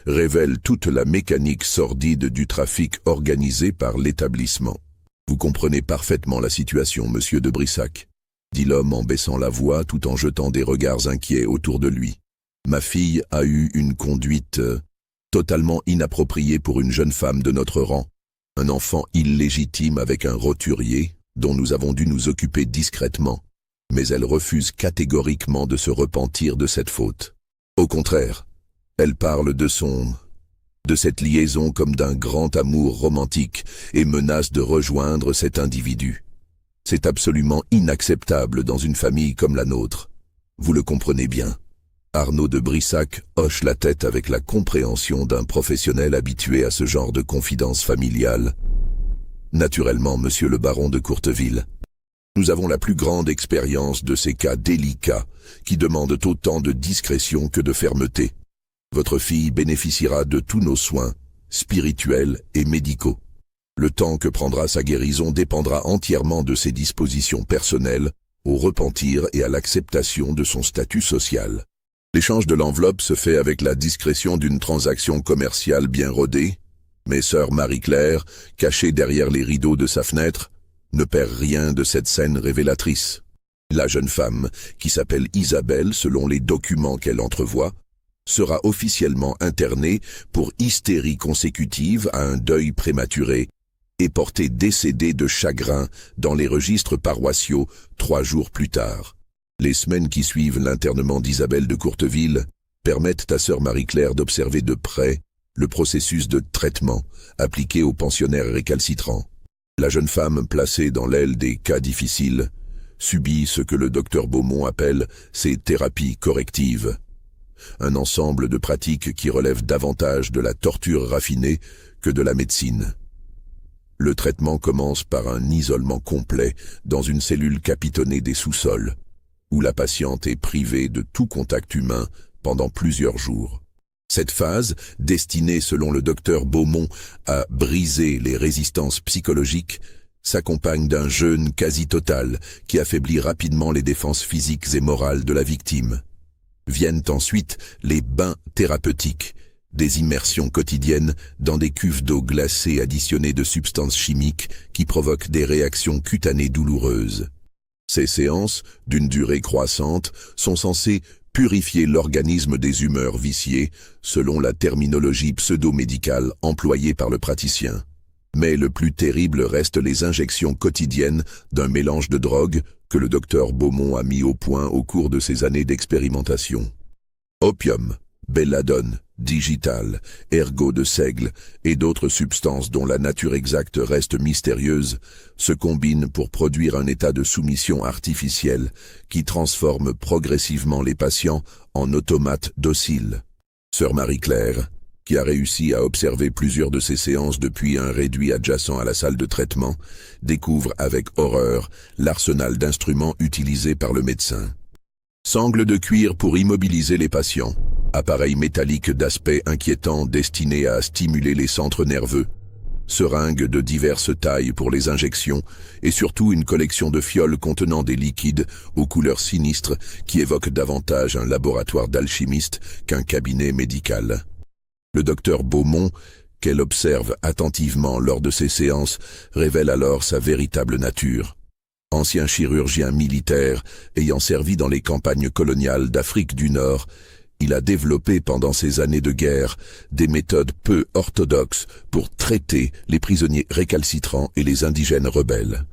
révèle toute la mécanique sordide du trafic organisé par l'établissement. « Vous comprenez parfaitement la situation, monsieur de Brissac », dit l'homme en baissant la voix tout en jetant des regards inquiets autour de lui. « Ma fille a eu une conduite totalement inappropriée pour une jeune femme de notre rang, un enfant illégitime avec un roturier dont nous avons dû nous occuper discrètement, mais elle refuse catégoriquement de se repentir de cette faute. Au contraire, elle parle de cette liaison comme d'un grand amour romantique et menace de rejoindre cet individu. C'est absolument inacceptable dans une famille comme la nôtre. Vous le comprenez bien. » Arnaud de Brissac hoche la tête avec la compréhension d'un professionnel habitué à ce genre de confidence familiale. « Naturellement, monsieur le baron de Courteville. Nous avons la plus grande expérience de ces cas délicats qui demandent autant de discrétion que de fermeté. Votre fille bénéficiera de tous nos soins, spirituels et médicaux. Le temps que prendra sa guérison dépendra entièrement de ses dispositions personnelles, au repentir et à l'acceptation de son statut social. L'échange de l'enveloppe se fait avec la discrétion d'une transaction commerciale bien rodée, mais sœur Marie-Claire, cachée derrière les rideaux de sa fenêtre, ne perd rien de cette scène révélatrice. La jeune femme, qui s'appelle Isabelle selon les documents qu'elle entrevoit, sera officiellement internée pour hystérie consécutive à un deuil prématuré et portée décédée de chagrin dans les registres paroissiaux 3 jours plus tard. Les semaines qui suivent l'internement d'Isabelle de Courteville permettent à sœur Marie-Claire d'observer de près le processus de traitement appliqué aux pensionnaires récalcitrants. La jeune femme, placée dans l'aile des cas difficiles, subit ce que le docteur Beaumont appelle ses thérapies correctives, un ensemble de pratiques qui relèvent davantage de la torture raffinée que de la médecine. Le traitement commence par un isolement complet dans une cellule capitonnée des sous-sols, où la patiente est privée de tout contact humain pendant plusieurs jours. Cette phase, destinée selon le docteur Beaumont à briser les résistances psychologiques, s'accompagne d'un jeûne quasi total qui affaiblit rapidement les défenses physiques et morales de la victime. Viennent ensuite les bains thérapeutiques, des immersions quotidiennes dans des cuves d'eau glacée additionnées de substances chimiques qui provoquent des réactions cutanées douloureuses. Ces séances, d'une durée croissante, sont censées purifier l'organisme des humeurs viciées, selon la terminologie pseudo-médicale employée par le praticien. Mais le plus terrible reste les injections quotidiennes d'un mélange de drogues que le docteur Beaumont a mis au point au cours de ses années d'expérimentation. Opium, belladone, digital, ergot de seigle et d'autres substances dont la nature exacte reste mystérieuse se combinent pour produire un état de soumission artificielle qui transforme progressivement les patients en automates dociles. Sœur Marie-Claire, qui a réussi à observer plusieurs de ces séances depuis un réduit adjacent à la salle de traitement, découvre avec horreur l'arsenal d'instruments utilisés par le médecin. Sangles de cuir pour immobiliser les patients, appareil métallique d'aspect inquiétant destiné à stimuler les centres nerveux, seringues de diverses tailles pour les injections et surtout une collection de fioles contenant des liquides aux couleurs sinistres qui évoquent davantage un laboratoire d'alchimiste qu'un cabinet médical. Le docteur Beaumont, qu'elle observe attentivement lors de ces séances, révèle alors sa véritable nature. Ancien chirurgien militaire ayant servi dans les campagnes coloniales d'Afrique du Nord, il a développé pendant ces années de guerre des méthodes peu orthodoxes pour traiter les prisonniers récalcitrants et les indigènes rebelles.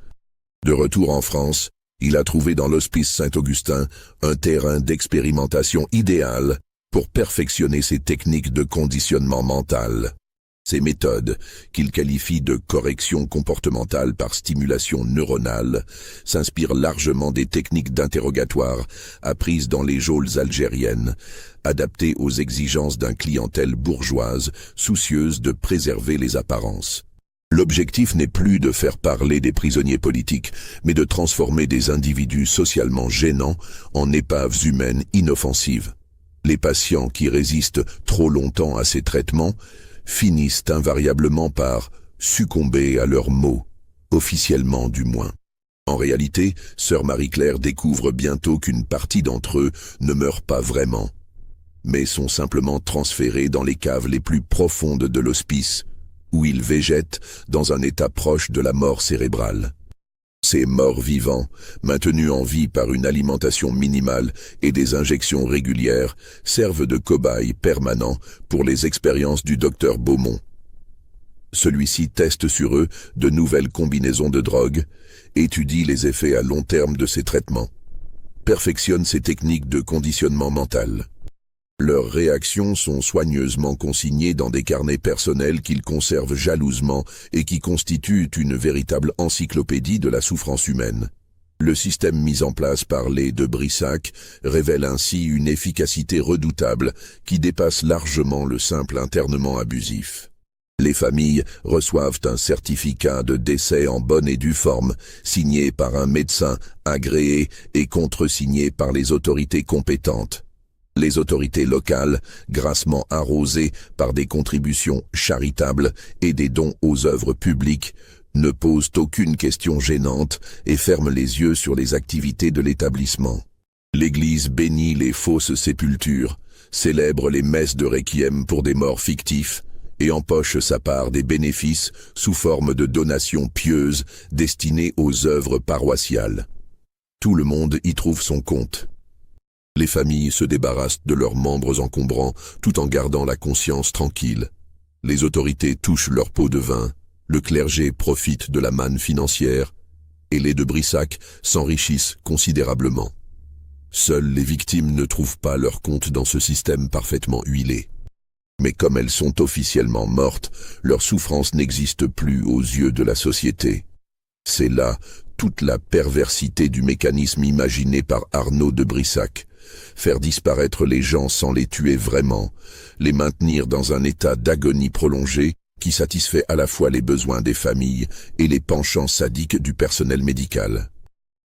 De retour en France, il a trouvé dans l'hospice Saint-Augustin un terrain d'expérimentation idéal pour perfectionner ses techniques de conditionnement mental. Ces méthodes, qu'il qualifie de correction comportementale par stimulation neuronale, s'inspirent largement des techniques d'interrogatoire apprises dans les geôles algériennes, adaptées aux exigences d'une clientèle bourgeoise soucieuse de préserver les apparences. L'objectif n'est plus de faire parler des prisonniers politiques, mais de transformer des individus socialement gênants en épaves humaines inoffensives. Les patients qui résistent trop longtemps à ces traitements finissent invariablement par succomber à leurs maux, officiellement du moins. En réalité, sœur Marie-Claire découvre bientôt qu'une partie d'entre eux ne meurt pas vraiment, mais sont simplement transférés dans les caves les plus profondes de l'hospice, où ils végètent dans un état proche de la mort cérébrale. Ces morts vivants, maintenus en vie par une alimentation minimale et des injections régulières, servent de cobayes permanents pour les expériences du docteur Beaumont. Celui-ci teste sur eux de nouvelles combinaisons de drogues, étudie les effets à long terme de ces traitements, perfectionne ses techniques de conditionnement mental. Leurs réactions sont soigneusement consignées dans des carnets personnels qu'ils conservent jalousement et qui constituent une véritable encyclopédie de la souffrance humaine. Le système mis en place par les de Brissac révèle ainsi une efficacité redoutable qui dépasse largement le simple internement abusif. Les familles reçoivent un certificat de décès en bonne et due forme, signé par un médecin agréé et contresigné par les autorités compétentes. Les autorités locales, grassement arrosées par des contributions charitables et des dons aux œuvres publiques, ne posent aucune question gênante et ferment les yeux sur les activités de l'établissement. L'Église bénit les fausses sépultures, célèbre les messes de requiem pour des morts fictifs et empoche sa part des bénéfices sous forme de donations pieuses destinées aux œuvres paroissiales. Tout le monde y trouve son compte. Les familles se débarrassent de leurs membres encombrants tout en gardant la conscience tranquille. Les autorités touchent leur pot de vin, le clergé profite de la manne financière et les de Brissac s'enrichissent considérablement. Seules les victimes ne trouvent pas leur compte dans ce système parfaitement huilé. Mais comme elles sont officiellement mortes, leur souffrance n'existe plus aux yeux de la société. C'est là toute la perversité du mécanisme imaginé par Arnaud de Brissac. Faire disparaître les gens sans les tuer vraiment, les maintenir dans un état d'agonie prolongée qui satisfait à la fois les besoins des familles et les penchants sadiques du personnel médical.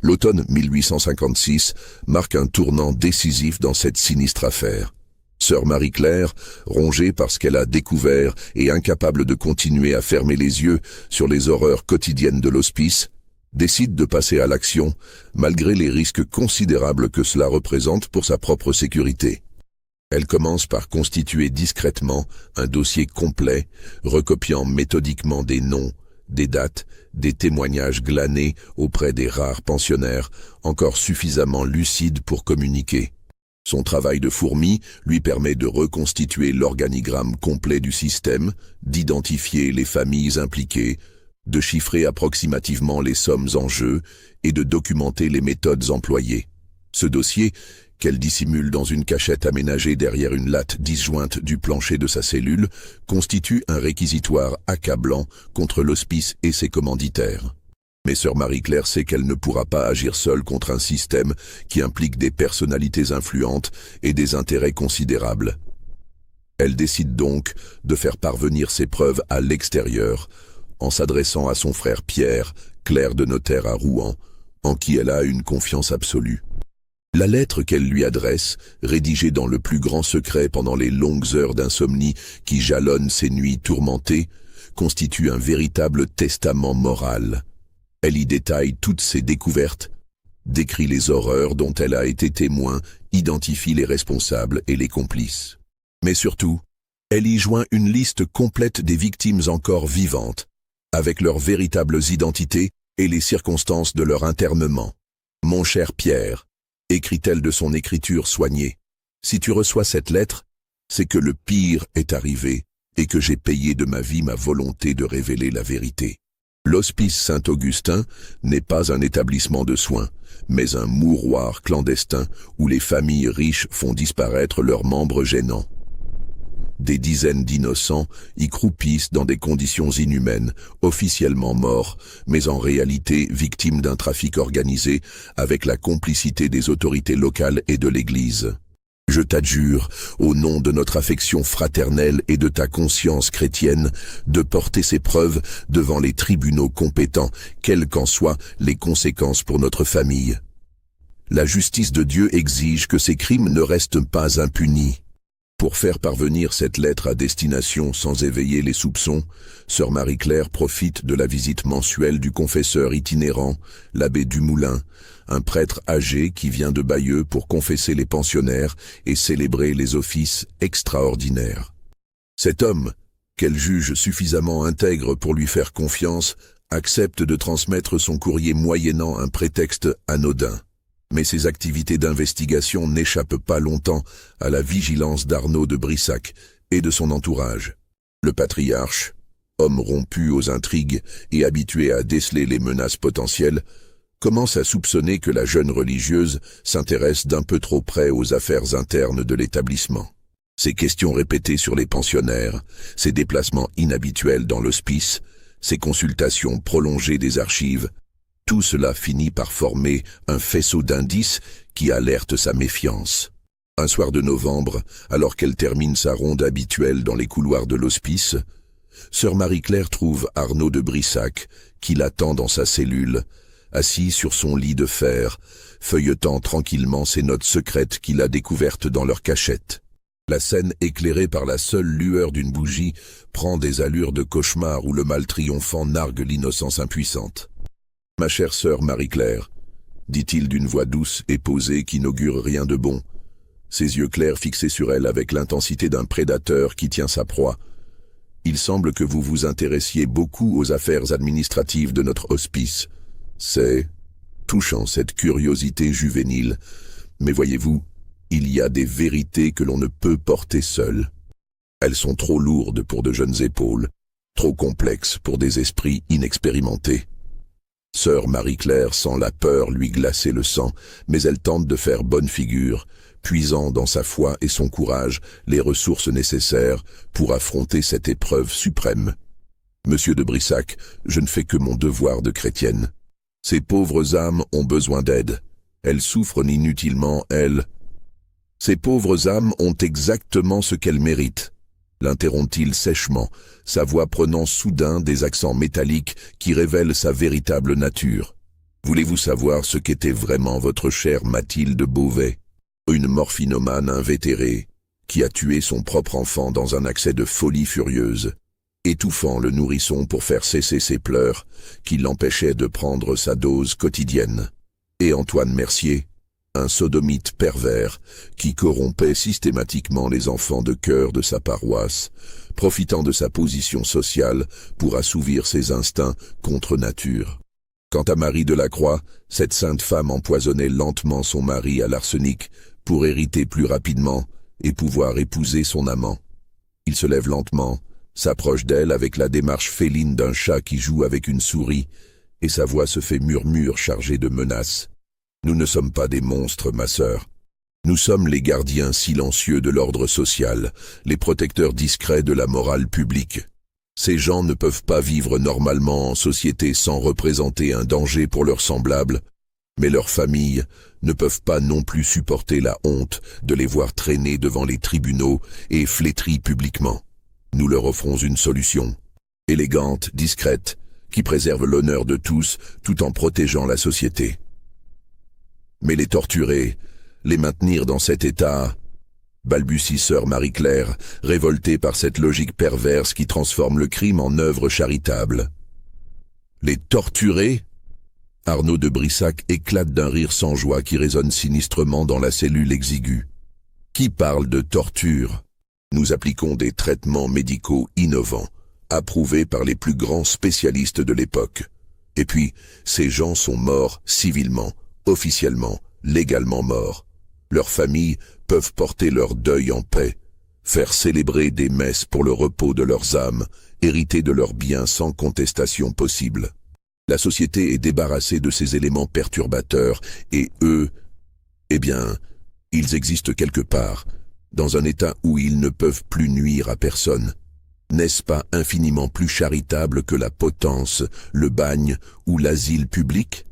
L'automne 1856 marque un tournant décisif dans cette sinistre affaire. Sœur Marie-Claire, rongée par ce qu'elle a découvert et incapable de continuer à fermer les yeux sur les horreurs quotidiennes de l'hospice, décide de passer à l'action, malgré les risques considérables que cela représente pour sa propre sécurité. Elle commence par constituer discrètement un dossier complet, recopiant méthodiquement des noms, des dates, des témoignages glanés auprès des rares pensionnaires, encore suffisamment lucides pour communiquer. Son travail de fourmi lui permet de reconstituer l'organigramme complet du système, d'identifier les familles impliquées, de chiffrer approximativement les sommes en jeu et de documenter les méthodes employées. Ce dossier, qu'elle dissimule dans une cachette aménagée derrière une latte disjointe du plancher de sa cellule, constitue un réquisitoire accablant contre l'hospice et ses commanditaires. Mais sœur Marie-Claire sait qu'elle ne pourra pas agir seule contre un système qui implique des personnalités influentes et des intérêts considérables. Elle décide donc de faire parvenir ses preuves à l'extérieur, en s'adressant à son frère Pierre, clerc de notaire à Rouen, en qui elle a une confiance absolue. La lettre qu'elle lui adresse, rédigée dans le plus grand secret pendant les longues heures d'insomnie qui jalonnent ses nuits tourmentées, constitue un véritable testament moral. Elle y détaille toutes ses découvertes, décrit les horreurs dont elle a été témoin, identifie les responsables et les complices. Mais surtout, elle y joint une liste complète des victimes encore vivantes, avec leurs véritables identités et les circonstances de leur internement. « Mon cher Pierre », écrit-elle de son écriture soignée, « si tu reçois cette lettre, c'est que le pire est arrivé et que j'ai payé de ma vie ma volonté de révéler la vérité. L'Hospice Saint-Augustin n'est pas un établissement de soins, mais un mouroir clandestin où les familles riches font disparaître leurs membres gênants. Des dizaines d'innocents y croupissent dans des conditions inhumaines, officiellement morts, mais en réalité victimes d'un trafic organisé avec la complicité des autorités locales et de l'Église. Je t'adjure, au nom de notre affection fraternelle et de ta conscience chrétienne, de porter ces preuves devant les tribunaux compétents, quelles qu'en soient les conséquences pour notre famille. La justice de Dieu exige que ces crimes ne restent pas impunis. » Pour faire parvenir cette lettre à destination sans éveiller les soupçons, sœur Marie-Claire profite de la visite mensuelle du confesseur itinérant, l'abbé Dumoulin, un prêtre âgé qui vient de Bayeux pour confesser les pensionnaires et célébrer les offices extraordinaires. Cet homme, qu'elle juge suffisamment intègre pour lui faire confiance, accepte de transmettre son courrier moyennant un prétexte anodin. Mais ses activités d'investigation n'échappent pas longtemps à la vigilance d'Arnaud de Brissac et de son entourage. Le patriarche, homme rompu aux intrigues et habitué à déceler les menaces potentielles, commence à soupçonner que la jeune religieuse s'intéresse d'un peu trop près aux affaires internes de l'établissement. Ses questions répétées sur les pensionnaires, ses déplacements inhabituels dans l'hospice, ses consultations prolongées des archives, tout cela finit par former un faisceau d'indices qui alerte sa méfiance. Un soir de novembre, alors qu'elle termine sa ronde habituelle dans les couloirs de l'hospice, Sœur Marie-Claire trouve Arnaud de Brissac, qui l'attend dans sa cellule, assis sur son lit de fer, feuilletant tranquillement ses notes secrètes qu'il a découvertes dans leur cachette. La scène, éclairée par la seule lueur d'une bougie, prend des allures de cauchemar où le mal triomphant nargue l'innocence impuissante. « Ma chère sœur Marie-Claire », dit-il d'une voix douce et posée qui n'augure rien de bon, ses yeux clairs fixés sur elle avec l'intensité d'un prédateur qui tient sa proie. « Il semble que vous vous intéressiez beaucoup aux affaires administratives de notre hospice. C'est touchant cette curiosité juvénile, mais voyez-vous, il y a des vérités que l'on ne peut porter seul. Elles sont trop lourdes pour de jeunes épaules, trop complexes pour des esprits inexpérimentés. » Sœur Marie-Claire sent la peur lui glacer le sang, mais elle tente de faire bonne figure, puisant dans sa foi et son courage les ressources nécessaires pour affronter cette épreuve suprême. « Monsieur de Brissac, je ne fais que mon devoir de chrétienne. Ces pauvres âmes ont besoin d'aide. Elles souffrent inutilement, elles. Ces pauvres âmes ont exactement ce qu'elles méritent. » L'interrompt-il sèchement, sa voix prenant soudain des accents métalliques qui révèlent sa véritable nature. « Voulez-vous savoir ce qu'était vraiment votre chère Mathilde Beauvais, une morphinomane invétérée, qui a tué son propre enfant dans un accès de folie furieuse, étouffant le nourrisson pour faire cesser ses pleurs, qui l'empêchaient de prendre sa dose quotidienne. Et Antoine Mercier, un sodomite pervers qui corrompait systématiquement les enfants de cœur de sa paroisse, profitant de sa position sociale pour assouvir ses instincts contre nature. Quant à Marie de la Croix, cette sainte femme empoisonnait lentement son mari à l'arsenic pour hériter plus rapidement et pouvoir épouser son amant. Il se lève lentement, s'approche d'elle avec la démarche féline d'un chat qui joue avec une souris, et sa voix se fait murmure chargée de menaces. « Nous ne sommes pas des monstres, ma sœur. Nous sommes les gardiens silencieux de l'ordre social, les protecteurs discrets de la morale publique. Ces gens ne peuvent pas vivre normalement en société sans représenter un danger pour leurs semblables, mais leurs familles ne peuvent pas non plus supporter la honte de les voir traîner devant les tribunaux et flétris publiquement. Nous leur offrons une solution, élégante, discrète, qui préserve l'honneur de tous tout en protégeant la société. Mais les torturer, les maintenir dans cet état, balbutie sœur Marie-Claire, révoltée par cette logique perverse qui transforme le crime en œuvre charitable. Les torturer ? Arnaud de Brissac éclate d'un rire sans joie qui résonne sinistrement dans la cellule exiguë. Qui parle de torture ? Nous appliquons des traitements médicaux innovants, approuvés par les plus grands spécialistes de l'époque. Et puis, ces gens sont morts civilement, officiellement, légalement morts. Leurs familles peuvent porter leur deuil en paix, faire célébrer des messes pour le repos de leurs âmes, hériter de leurs biens sans contestation possible. La société est débarrassée de ces éléments perturbateurs, et eux, eh bien, ils existent quelque part, dans un état où ils ne peuvent plus nuire à personne. N'est-ce pas infiniment plus charitable que la potence, le bagne ou l'asile public ?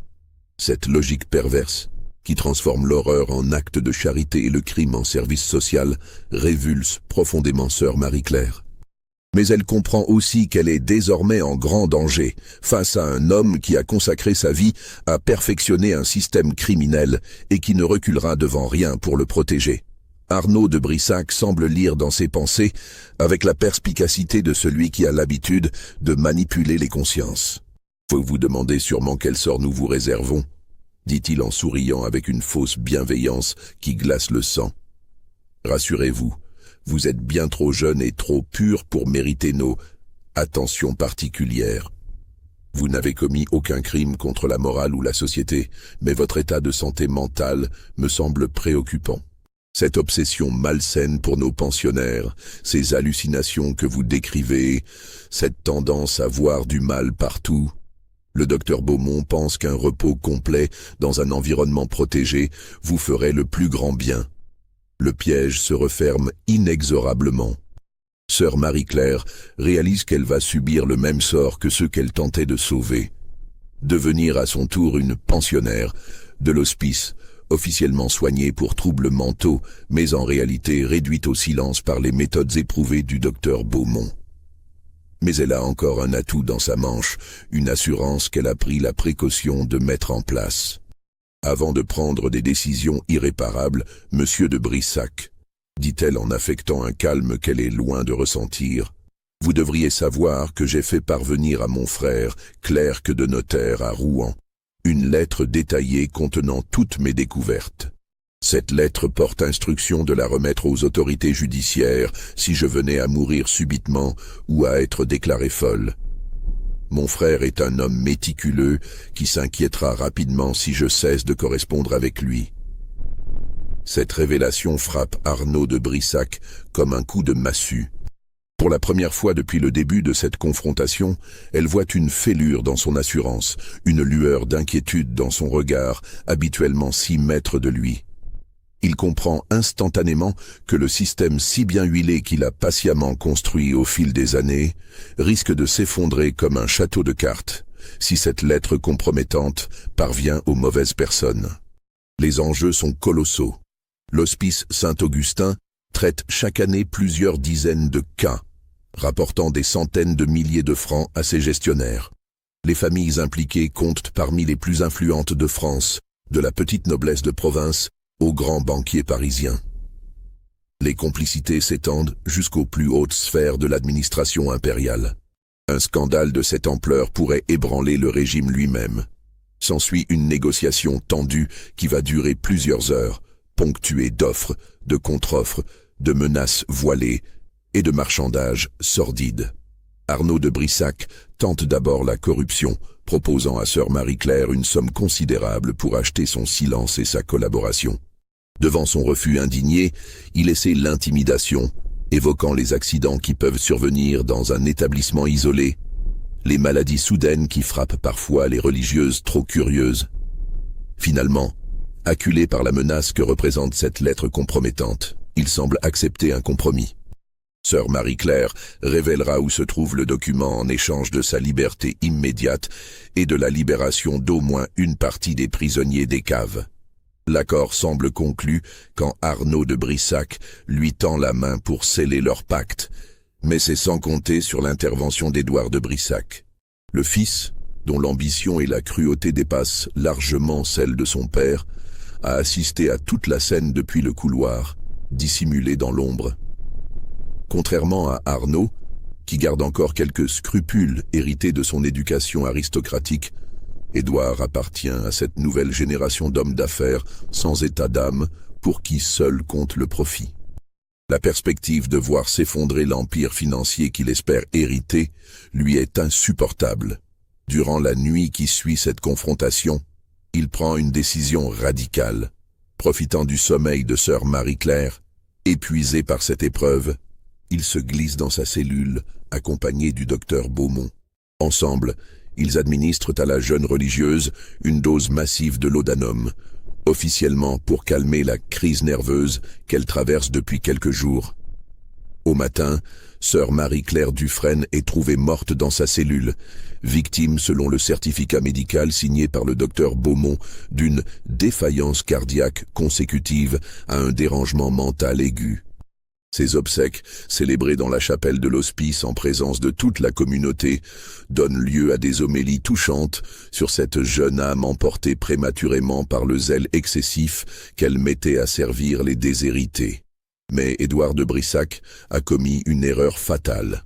Cette logique perverse, qui transforme l'horreur en acte de charité et le crime en service social, révulse profondément sœur Marie-Claire. Mais elle comprend aussi qu'elle est désormais en grand danger face à un homme qui a consacré sa vie à perfectionner un système criminel et qui ne reculera devant rien pour le protéger. Arnaud de Brissac semble lire dans ses pensées avec la perspicacité de celui qui a l'habitude de manipuler les consciences. Vous vous demandez sûrement quel sort nous vous réservons, dit-il en souriant avec une fausse bienveillance qui glace le sang. Rassurez-vous, vous êtes bien trop jeune et trop pur pour mériter nos attentions particulières. Vous n'avez commis aucun crime contre la morale ou la société, mais votre état de santé mentale me semble préoccupant. Cette obsession malsaine pour nos pensionnaires, ces hallucinations que vous décrivez, cette tendance à voir du mal partout. Le docteur Beaumont pense qu'un repos complet dans un environnement protégé vous ferait le plus grand bien. Le piège se referme inexorablement. Sœur Marie-Claire réalise qu'elle va subir le même sort que ceux qu'elle tentait de sauver. Devenir à son tour une pensionnaire de l'hospice, officiellement soignée pour troubles mentaux, mais en réalité réduite au silence par les méthodes éprouvées du docteur Beaumont. Mais elle a encore un atout dans sa manche, une assurance qu'elle a pris la précaution de mettre en place. Avant de prendre des décisions irréparables, Monsieur de Brissac, dit-elle en affectant un calme qu'elle est loin de ressentir, vous devriez savoir que j'ai fait parvenir à mon frère, clerc de notaire à Rouen, une lettre détaillée contenant toutes mes découvertes. Cette lettre porte instruction de la remettre aux autorités judiciaires si je venais à mourir subitement ou à être déclarée folle. Mon frère est un homme méticuleux qui s'inquiétera rapidement si je cesse de correspondre avec lui. Cette révélation frappe Arnaud de Brissac comme un coup de massue. Pour la première fois depuis le début de cette confrontation, elle voit une fêlure dans son assurance, une lueur d'inquiétude dans son regard, habituellement si maître de lui. Il comprend instantanément que le système si bien huilé qu'il a patiemment construit au fil des années risque de s'effondrer comme un château de cartes si cette lettre compromettante parvient aux mauvaises personnes. Les enjeux sont colossaux. L'Hospice Saint-Augustin traite chaque année plusieurs dizaines de cas, rapportant des centaines de milliers de francs à ses gestionnaires. Les familles impliquées comptent parmi les plus influentes de France, de la petite noblesse de province aux grands banquiers parisiens. Les complicités s'étendent jusqu'aux plus hautes sphères de l'administration impériale. Un scandale de cette ampleur pourrait ébranler le régime lui-même. S'ensuit une négociation tendue qui va durer plusieurs heures, ponctuée d'offres, de contre-offres, de menaces voilées et de marchandages sordides. Arnaud de Brissac tente d'abord la corruption, proposant à sœur Marie-Claire une somme considérable pour acheter son silence et sa collaboration. Devant son refus indigné, il essaie l'intimidation, évoquant les accidents qui peuvent survenir dans un établissement isolé, les maladies soudaines qui frappent parfois les religieuses trop curieuses. Finalement, acculé par la menace que représente cette lettre compromettante, il semble accepter un compromis. Sœur Marie-Claire révélera où se trouve le document en échange de sa liberté immédiate et de la libération d'au moins une partie des prisonniers des caves. L'accord semble conclu quand Arnaud de Brissac lui tend la main pour sceller leur pacte, mais c'est sans compter sur l'intervention d'Édouard de Brissac. Le fils, dont l'ambition et la cruauté dépassent largement celle de son père, a assisté à toute la scène depuis le couloir, dissimulé dans l'ombre. Contrairement à Arnaud, qui garde encore quelques scrupules hérités de son éducation aristocratique, Édouard appartient à cette nouvelle génération d'hommes d'affaires sans état d'âme pour qui seul compte le profit. La perspective de voir s'effondrer l'empire financier qu'il espère hériter lui est insupportable. Durant la nuit qui suit cette confrontation, il prend une décision radicale. Profitant du sommeil de sœur Marie-Claire, épuisé par cette épreuve, il se glisse dans sa cellule, accompagné du docteur Beaumont. Ensemble, ils administrent à la jeune religieuse une dose massive de laudanum, officiellement pour calmer la crise nerveuse qu'elle traverse depuis quelques jours. Au matin, sœur Marie-Claire Dufresne est trouvée morte dans sa cellule, victime selon le certificat médical signé par le docteur Beaumont d'une défaillance cardiaque consécutive à un dérangement mental aigu. Ces obsèques, célébrées dans la chapelle de l'hospice en présence de toute la communauté, donnent lieu à des homélies touchantes sur cette jeune âme emportée prématurément par le zèle excessif qu'elle mettait à servir les déshérités. Mais Édouard de Brissac a commis une erreur fatale.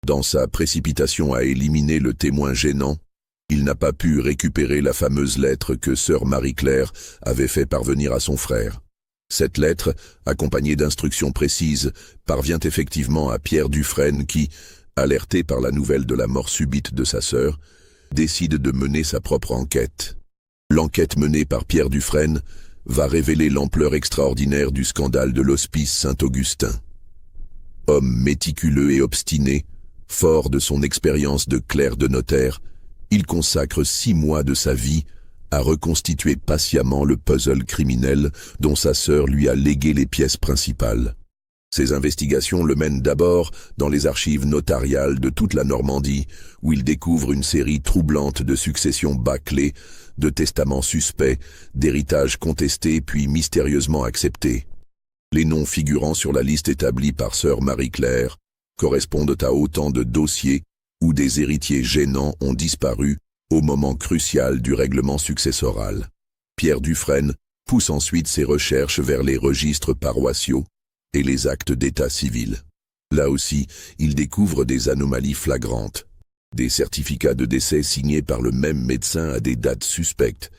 Dans sa précipitation à éliminer le témoin gênant, il n'a pas pu récupérer la fameuse lettre que sœur Marie-Claire avait fait parvenir à son frère. Cette lettre, accompagnée d'instructions précises, parvient effectivement à Pierre Dufresne qui, alerté par la nouvelle de la mort subite de sa sœur, décide de mener sa propre enquête. L'enquête menée par Pierre Dufresne va révéler l'ampleur extraordinaire du scandale de l'Hospice Saint-Augustin. Homme méticuleux et obstiné, fort de son expérience de clerc de notaire, il consacre 6 mois de sa vie à reconstituer patiemment le puzzle criminel dont sa sœur lui a légué les pièces principales. Ses investigations le mènent d'abord dans les archives notariales de toute la Normandie, où il découvre une série troublante de successions bâclées, de testaments suspects, d'héritages contestés puis mystérieusement acceptés. Les noms figurant sur la liste établie par sœur Marie-Claire correspondent à autant de dossiers où des héritiers gênants ont disparu au moment crucial du règlement successoral. Pierre Dufresne pousse ensuite ses recherches vers les registres paroissiaux et les actes d'état civil. Là aussi, il découvre des anomalies flagrantes. Des certificats de décès signés par le même médecin à des dates suspectes,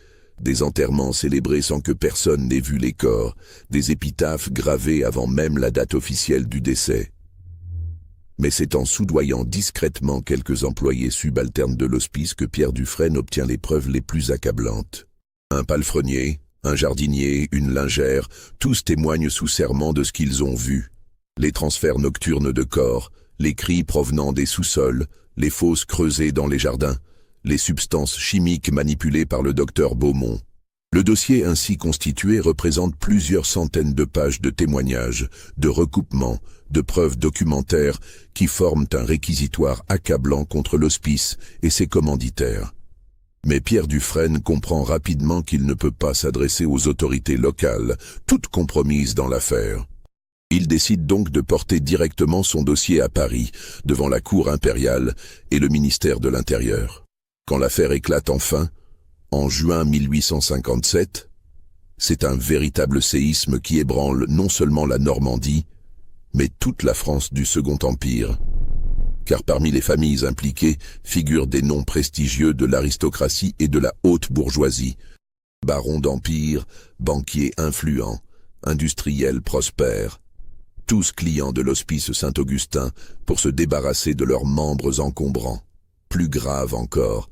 des enterrements célébrés sans que personne n'ait vu les corps, des épitaphes gravées avant même la date officielle du décès. Mais c'est en soudoyant discrètement quelques employés subalternes de l'hospice que Pierre Dufresne obtient les preuves les plus accablantes. Un palefrenier, un jardinier, une lingère, tous témoignent sous serment de ce qu'ils ont vu. Les transferts nocturnes de corps, les cris provenant des sous-sols, les fosses creusées dans les jardins, les substances chimiques manipulées par le docteur Beaumont. Le dossier ainsi constitué représente plusieurs centaines de pages de témoignages, de recoupements, de preuves documentaires qui forment un réquisitoire accablant contre l'hospice et ses commanditaires. Mais Pierre Dufresne comprend rapidement qu'il ne peut pas s'adresser aux autorités locales, toutes compromises dans l'affaire. Il décide donc de porter directement son dossier à Paris, devant la cour impériale et le ministère de l'Intérieur. Quand l'affaire éclate enfin, en juin 1857, c'est un véritable séisme qui ébranle non seulement la Normandie, mais toute la France du Second Empire. Car parmi les familles impliquées figurent des noms prestigieux de l'aristocratie et de la haute bourgeoisie, barons d'empire, banquiers influents, industriels prospères, tous clients de l'hospice Saint-Augustin pour se débarrasser de leurs membres encombrants. Plus grave encore,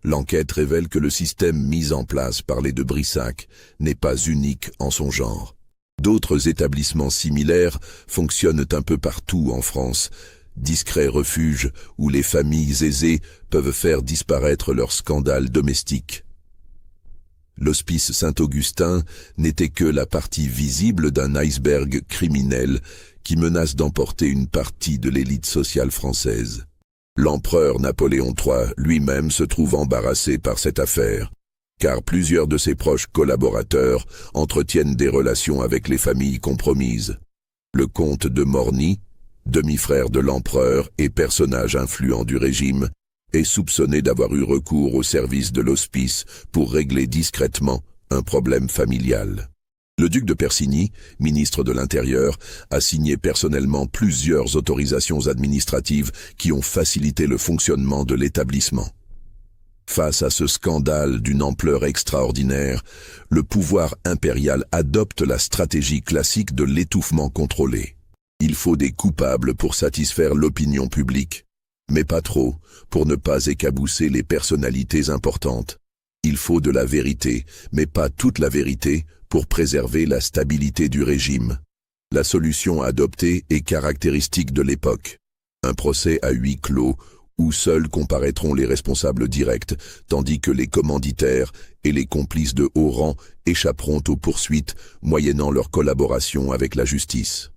l'enquête révèle que le système mis en place par les de Brissac n'est pas unique en son genre. D'autres établissements similaires fonctionnent un peu partout en France, discrets refuges où les familles aisées peuvent faire disparaître leurs scandales domestiques. L'hospice Saint-Augustin n'était que la partie visible d'un iceberg criminel qui menace d'emporter une partie de l'élite sociale française. L'empereur Napoléon III lui-même se trouve embarrassé par cette affaire, car plusieurs de ses proches collaborateurs entretiennent des relations avec les familles compromises. Le comte de Morny, demi-frère de l'empereur et personnage influent du régime, est soupçonné d'avoir eu recours au service de l'hospice pour régler discrètement un problème familial. Le duc de Persigny, ministre de l'Intérieur, a signé personnellement plusieurs autorisations administratives qui ont facilité le fonctionnement de l'établissement. Face à ce scandale d'une ampleur extraordinaire, le pouvoir impérial adopte la stratégie classique de l'étouffement contrôlé. Il faut des coupables pour satisfaire l'opinion publique, mais pas trop, pour ne pas écabousser les personnalités importantes. Il faut de la vérité, mais pas toute la vérité, pour préserver la stabilité du régime. La solution adoptée est caractéristique de l'époque. Un procès à huis clos, où seuls comparaîtront les responsables directs, tandis que les commanditaires et les complices de haut rang échapperont aux poursuites, moyennant leur collaboration avec la justice.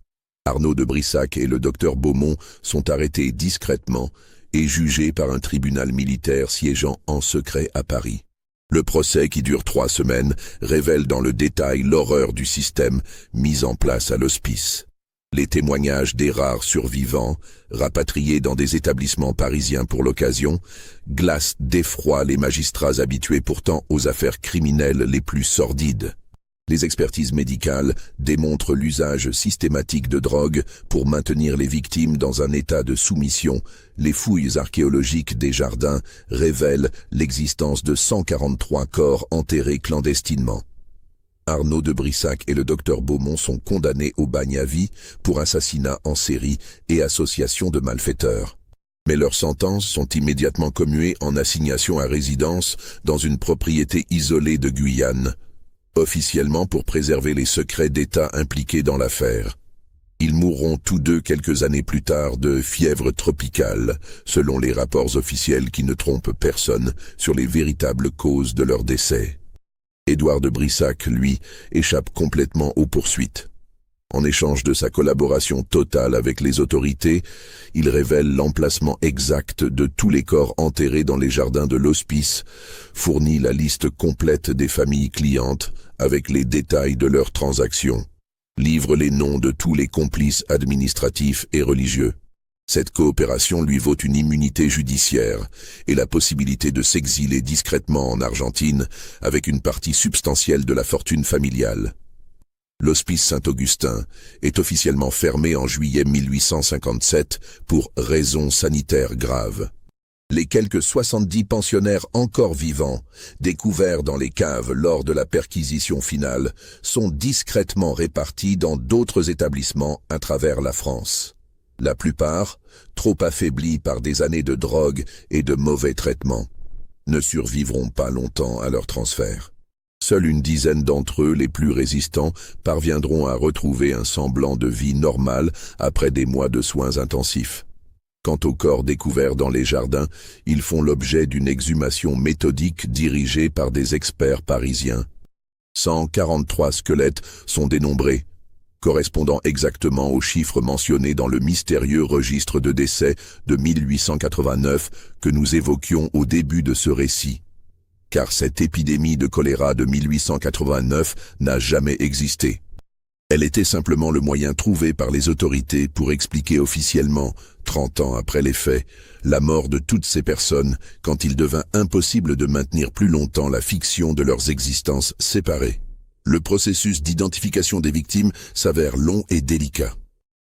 Arnaud de Brissac et le docteur Beaumont sont arrêtés discrètement et jugés par un tribunal militaire siégeant en secret à Paris. Le procès, qui dure 3 semaines, révèle dans le détail l'horreur du système mis en place à l'hospice. Les témoignages des rares survivants, rapatriés dans des établissements parisiens pour l'occasion, glacent d'effroi les magistrats habitués pourtant aux affaires criminelles les plus sordides. Les expertises médicales démontrent l'usage systématique de drogue pour maintenir les victimes dans un état de soumission. Les fouilles archéologiques des jardins révèlent l'existence de 143 corps enterrés clandestinement. Arnaud de Brissac et le docteur Beaumont sont condamnés au bagne à vie pour assassinat en série et association de malfaiteurs. Mais leurs sentences sont immédiatement commuées en assignation à résidence dans une propriété isolée de Guyane, officiellement pour préserver les secrets d'État impliqués dans l'affaire. Ils mourront tous deux quelques années plus tard de fièvre tropicale, selon les rapports officiels qui ne trompent personne sur les véritables causes de leur décès. Édouard de Brissac, lui, échappe complètement aux poursuites. En échange de sa collaboration totale avec les autorités, il révèle l'emplacement exact de tous les corps enterrés dans les jardins de l'hospice, fournit la liste complète des familles clientes avec les détails de leurs transactions, livre les noms de tous les complices administratifs et religieux. Cette coopération lui vaut une immunité judiciaire et la possibilité de s'exiler discrètement en Argentine avec une partie substantielle de la fortune familiale. L'Hospice Saint-Augustin est officiellement fermé en juillet 1857 pour raisons sanitaires graves. Les quelques 70 pensionnaires encore vivants, découverts dans les caves lors de la perquisition finale, sont discrètement répartis dans d'autres établissements à travers la France. La plupart, trop affaiblis par des années de drogue et de mauvais traitements, ne survivront pas longtemps à leur transfert. Seule une dizaine d'entre eux, les plus résistants, parviendront à retrouver un semblant de vie normale après des mois de soins intensifs. Quant aux corps découverts dans les jardins, ils font l'objet d'une exhumation méthodique dirigée par des experts parisiens. 143 squelettes sont dénombrés, correspondant exactement aux chiffres mentionnés dans le mystérieux registre de décès de 1889 que nous évoquions au début de ce récit. Car cette épidémie de choléra de 1889 n'a jamais existé. Elle était simplement le moyen trouvé par les autorités pour expliquer officiellement, 30 ans après les faits, la mort de toutes ces personnes quand il devint impossible de maintenir plus longtemps la fiction de leurs existences séparées. Le processus d'identification des victimes s'avère long et délicat.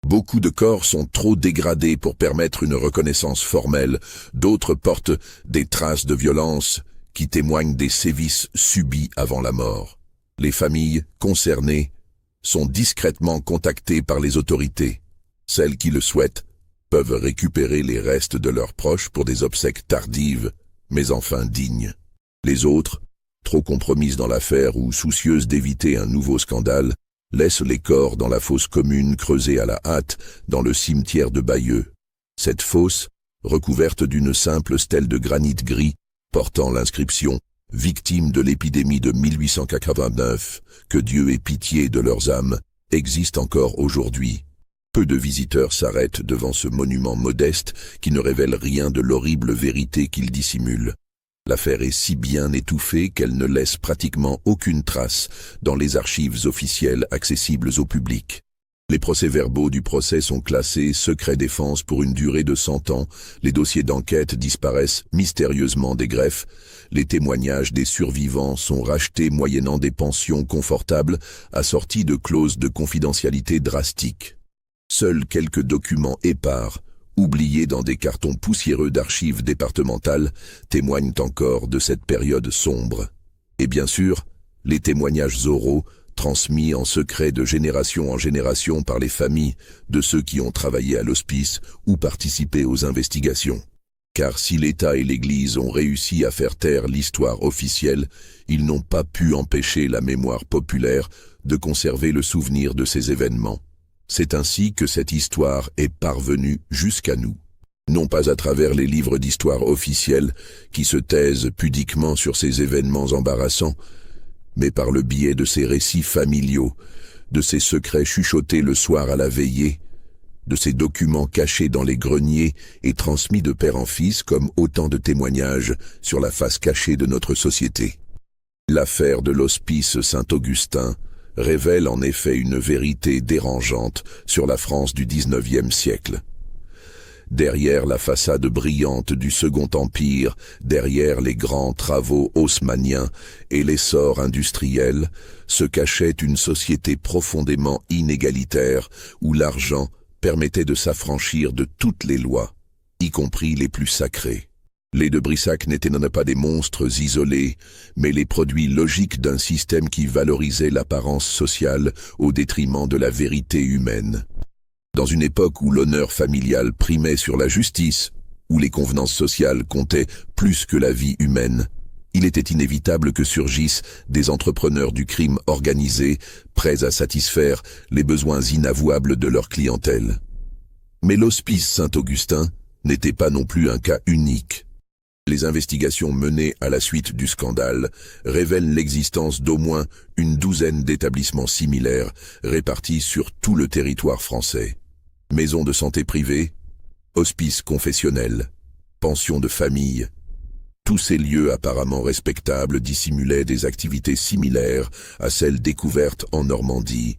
Beaucoup de corps sont trop dégradés pour permettre une reconnaissance formelle, d'autres portent des traces de violence qui témoignent des sévices subis avant la mort. Les familles concernées sont discrètement contactées par les autorités. Celles qui le souhaitent peuvent récupérer les restes de leurs proches pour des obsèques tardives, mais enfin dignes. Les autres, trop compromises dans l'affaire ou soucieuses d'éviter un nouveau scandale, laissent les corps dans la fosse commune creusée à la hâte dans le cimetière de Bayeux. Cette fosse, recouverte d'une simple stèle de granit gris, portant l'inscription « Victimes de l'épidémie de 1889, que Dieu ait pitié de leurs âmes », existe encore aujourd'hui. Peu de visiteurs s'arrêtent devant ce monument modeste qui ne révèle rien de l'horrible vérité qu'il dissimule. L'affaire est si bien étouffée qu'elle ne laisse pratiquement aucune trace dans les archives officielles accessibles au public. Les procès-verbaux du procès sont classés secret défense pour une durée de 100 ans, les dossiers d'enquête disparaissent mystérieusement des greffes, les témoignages des survivants sont rachetés moyennant des pensions confortables assorties de clauses de confidentialité drastiques. Seuls quelques documents épars, oubliés dans des cartons poussiéreux d'archives départementales, témoignent encore de cette période sombre. Et bien sûr, les témoignages oraux, transmis en secret de génération en génération par les familles de ceux qui ont travaillé à l'hospice ou participé aux investigations. Car si l'État et l'Église ont réussi à faire taire l'histoire officielle, ils n'ont pas pu empêcher la mémoire populaire de conserver le souvenir de ces événements. C'est ainsi que cette histoire est parvenue jusqu'à nous. Non pas à travers les livres d'histoire officiels qui se taisent pudiquement sur ces événements embarrassants, mais par le biais de ces récits familiaux, de ces secrets chuchotés le soir à la veillée, de ces documents cachés dans les greniers et transmis de père en fils comme autant de témoignages sur la face cachée de notre société. L'affaire de l'Hospice Saint-Augustin révèle en effet une vérité dérangeante sur la France du XIXe siècle. Derrière la façade brillante du Second Empire, derrière les grands travaux haussmanniens et l'essor industriel, se cachait une société profondément inégalitaire où l'argent permettait de s'affranchir de toutes les lois, y compris les plus sacrées. Les de Brissac n'étaient non pas des monstres isolés, mais les produits logiques d'un système qui valorisait l'apparence sociale au détriment de la vérité humaine. Dans une époque où l'honneur familial primait sur la justice, où les convenances sociales comptaient plus que la vie humaine, il était inévitable que surgissent des entrepreneurs du crime organisé, prêts à satisfaire les besoins inavouables de leur clientèle. Mais l'Hospice Saint-Augustin n'était pas non plus un cas unique. Les investigations menées à la suite du scandale révèlent l'existence d'au moins une douzaine d'établissements similaires répartis sur tout le territoire français. Maisons de santé privées, hospices confessionnels, pensions de famille. Tous ces lieux apparemment respectables dissimulaient des activités similaires à celles découvertes en Normandie.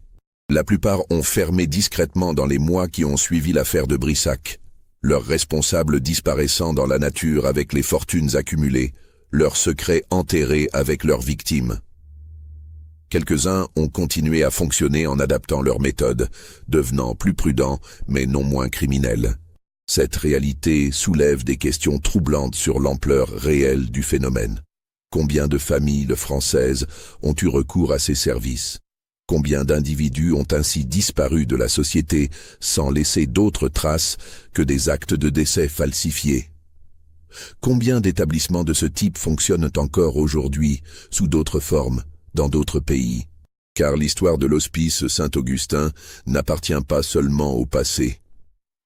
La plupart ont fermé discrètement dans les mois qui ont suivi l'affaire de Brissac. leurs responsables disparaissant dans la nature avec les fortunes accumulées, leurs secrets enterrés avec leurs victimes. Quelques-uns ont continué à fonctionner en adaptant leurs méthodes, devenant plus prudents mais non moins criminels. Cette réalité soulève des questions troublantes sur l'ampleur réelle du phénomène. Combien de familles françaises ont eu recours à ces services? Combien d'individus ont ainsi disparu de la société sans laisser d'autres traces que des actes de décès falsifiés? Combien d'établissements de ce type fonctionnent encore aujourd'hui, sous d'autres formes, dans d'autres pays? Car l'histoire de l'Hospice Saint-Augustin n'appartient pas seulement au passé.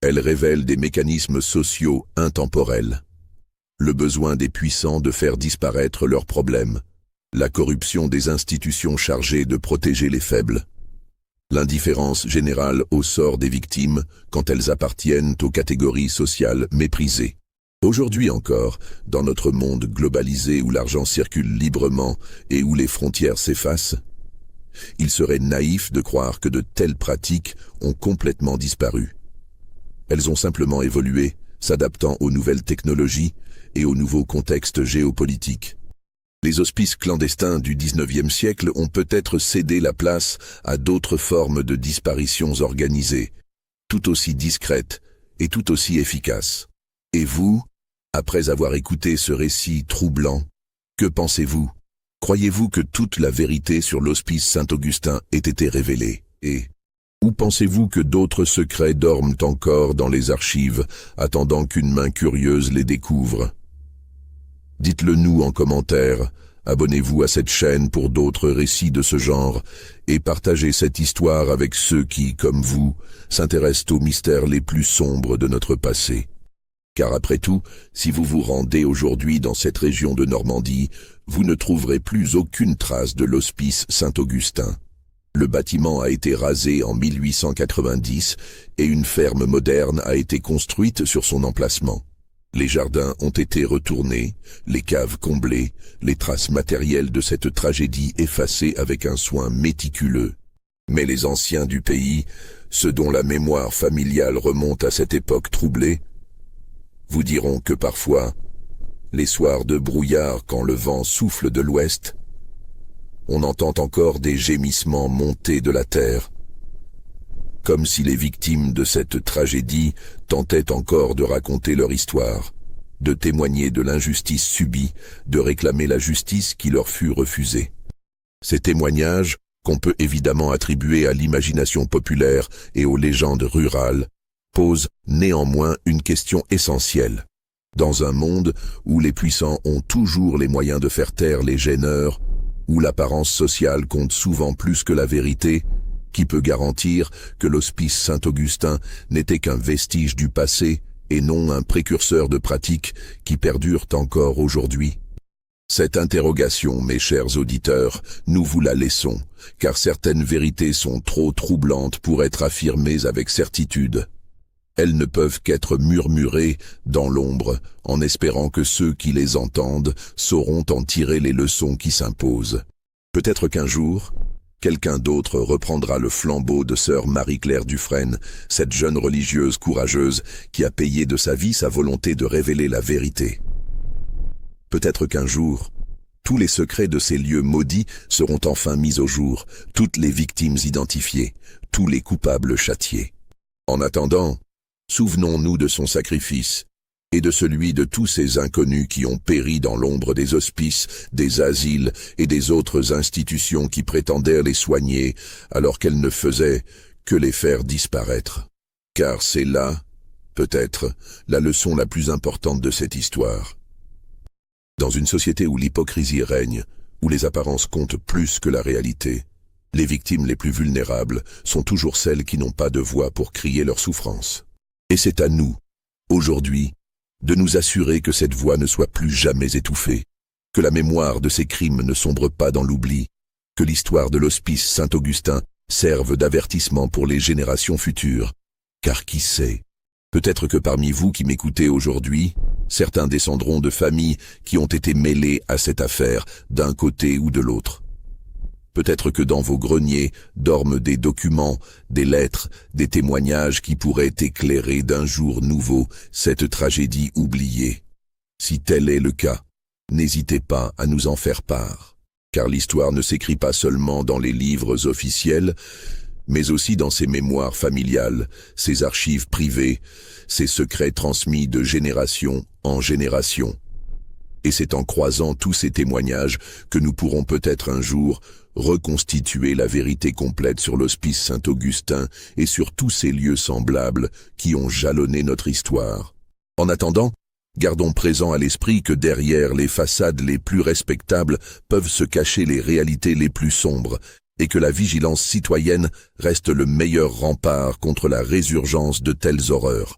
Elle révèle des mécanismes sociaux intemporels. Le besoin des puissants de faire disparaître leurs problèmes, la corruption des institutions chargées de protéger les faibles, l'indifférence générale au sort des victimes quand elles appartiennent aux catégories sociales méprisées. Aujourd'hui encore, dans notre monde globalisé où l'argent circule librement et où les frontières s'effacent, il serait naïf de croire que de telles pratiques ont complètement disparu. Elles ont simplement évolué, s'adaptant aux nouvelles technologies et aux nouveaux contextes géopolitiques. Les hospices clandestins du XIXe siècle ont peut-être cédé la place à d'autres formes de disparitions organisées, tout aussi discrètes et tout aussi efficaces. Et vous, après avoir écouté ce récit troublant, que pensez-vous? Croyez-vous que toute la vérité sur l'Hospice Saint-Augustin ait été révélée? Ou pensez-vous que d'autres secrets dorment encore dans les archives, attendant qu'une main curieuse les découvre? Dites-le nous en commentaire, abonnez-vous à cette chaîne pour d'autres récits de ce genre, et partagez cette histoire avec ceux qui, comme vous, s'intéressent aux mystères les plus sombres de notre passé. Car après tout, si vous vous rendez aujourd'hui dans cette région de Normandie, vous ne trouverez plus aucune trace de l'Hospice Saint-Augustin. Le bâtiment a été rasé en 1890 et une ferme moderne a été construite sur son emplacement. Les jardins ont été retournés, les caves comblées, les traces matérielles de cette tragédie effacées avec un soin méticuleux. Mais les anciens du pays, ceux dont la mémoire familiale remonte à cette époque troublée, vous diront que parfois, les soirs de brouillard quand le vent souffle de l'ouest, on entend encore des gémissements monter de la terre, comme si les victimes de cette tragédie tentaient encore de raconter leur histoire, de témoigner de l'injustice subie, de réclamer la justice qui leur fut refusée. Ces témoignages, qu'on peut évidemment attribuer à l'imagination populaire et aux légendes rurales, posent néanmoins une question essentielle. Dans un monde où les puissants ont toujours les moyens de faire taire les gêneurs, où l'apparence sociale compte souvent plus que la vérité, qui peut garantir que l'Hospice Saint-Augustin n'était qu'un vestige du passé et non un précurseur de pratiques qui perdurent encore aujourd'hui? Cette interrogation, mes chers auditeurs, nous vous la laissons, car certaines vérités sont trop troublantes pour être affirmées avec certitude. Elles ne peuvent qu'être murmurées dans l'ombre, en espérant que ceux qui les entendent sauront en tirer les leçons qui s'imposent. Peut-être qu'un jour, quelqu'un d'autre reprendra le flambeau de sœur Marie-Claire Dufresne, cette jeune religieuse courageuse qui a payé de sa vie sa volonté de révéler la vérité. Peut-être qu'un jour, tous les secrets de ces lieux maudits seront enfin mis au jour, toutes les victimes identifiées, tous les coupables châtiés. En attendant, souvenons-nous de son sacrifice et de celui de tous ces inconnus qui ont péri dans l'ombre des hospices, des asiles et des autres institutions qui prétendaient les soigner alors qu'elles ne faisaient que les faire disparaître. Car c'est là, peut-être, la leçon la plus importante de cette histoire. Dans une société où l'hypocrisie règne, où les apparences comptent plus que la réalité, les victimes les plus vulnérables sont toujours celles qui n'ont pas de voix pour crier leur souffrance. Et c'est à nous, aujourd'hui, de nous assurer que cette voix ne soit plus jamais étouffée, que la mémoire de ces crimes ne sombre pas dans l'oubli, que l'histoire de l'Hospice Saint-Augustin serve d'avertissement pour les générations futures. Car qui sait, peut-être que parmi vous qui m'écoutez aujourd'hui, certains descendront de familles qui ont été mêlées à cette affaire d'un côté ou de l'autre. Peut-être que dans vos greniers dorment des documents, des lettres, des témoignages qui pourraient éclairer d'un jour nouveau cette tragédie oubliée. Si tel est le cas, n'hésitez pas à nous en faire part, car l'histoire ne s'écrit pas seulement dans les livres officiels, mais aussi dans ses mémoires familiales, ses archives privées, ses secrets transmis de génération en génération. Et c'est en croisant tous ces témoignages que nous pourrons peut-être un jour reconstituer la vérité complète sur l'Hospice Saint-Augustin et sur tous ces lieux semblables qui ont jalonné notre histoire. En attendant, gardons présent à l'esprit que derrière les façades les plus respectables peuvent se cacher les réalités les plus sombres, et que la vigilance citoyenne reste le meilleur rempart contre la résurgence de telles horreurs.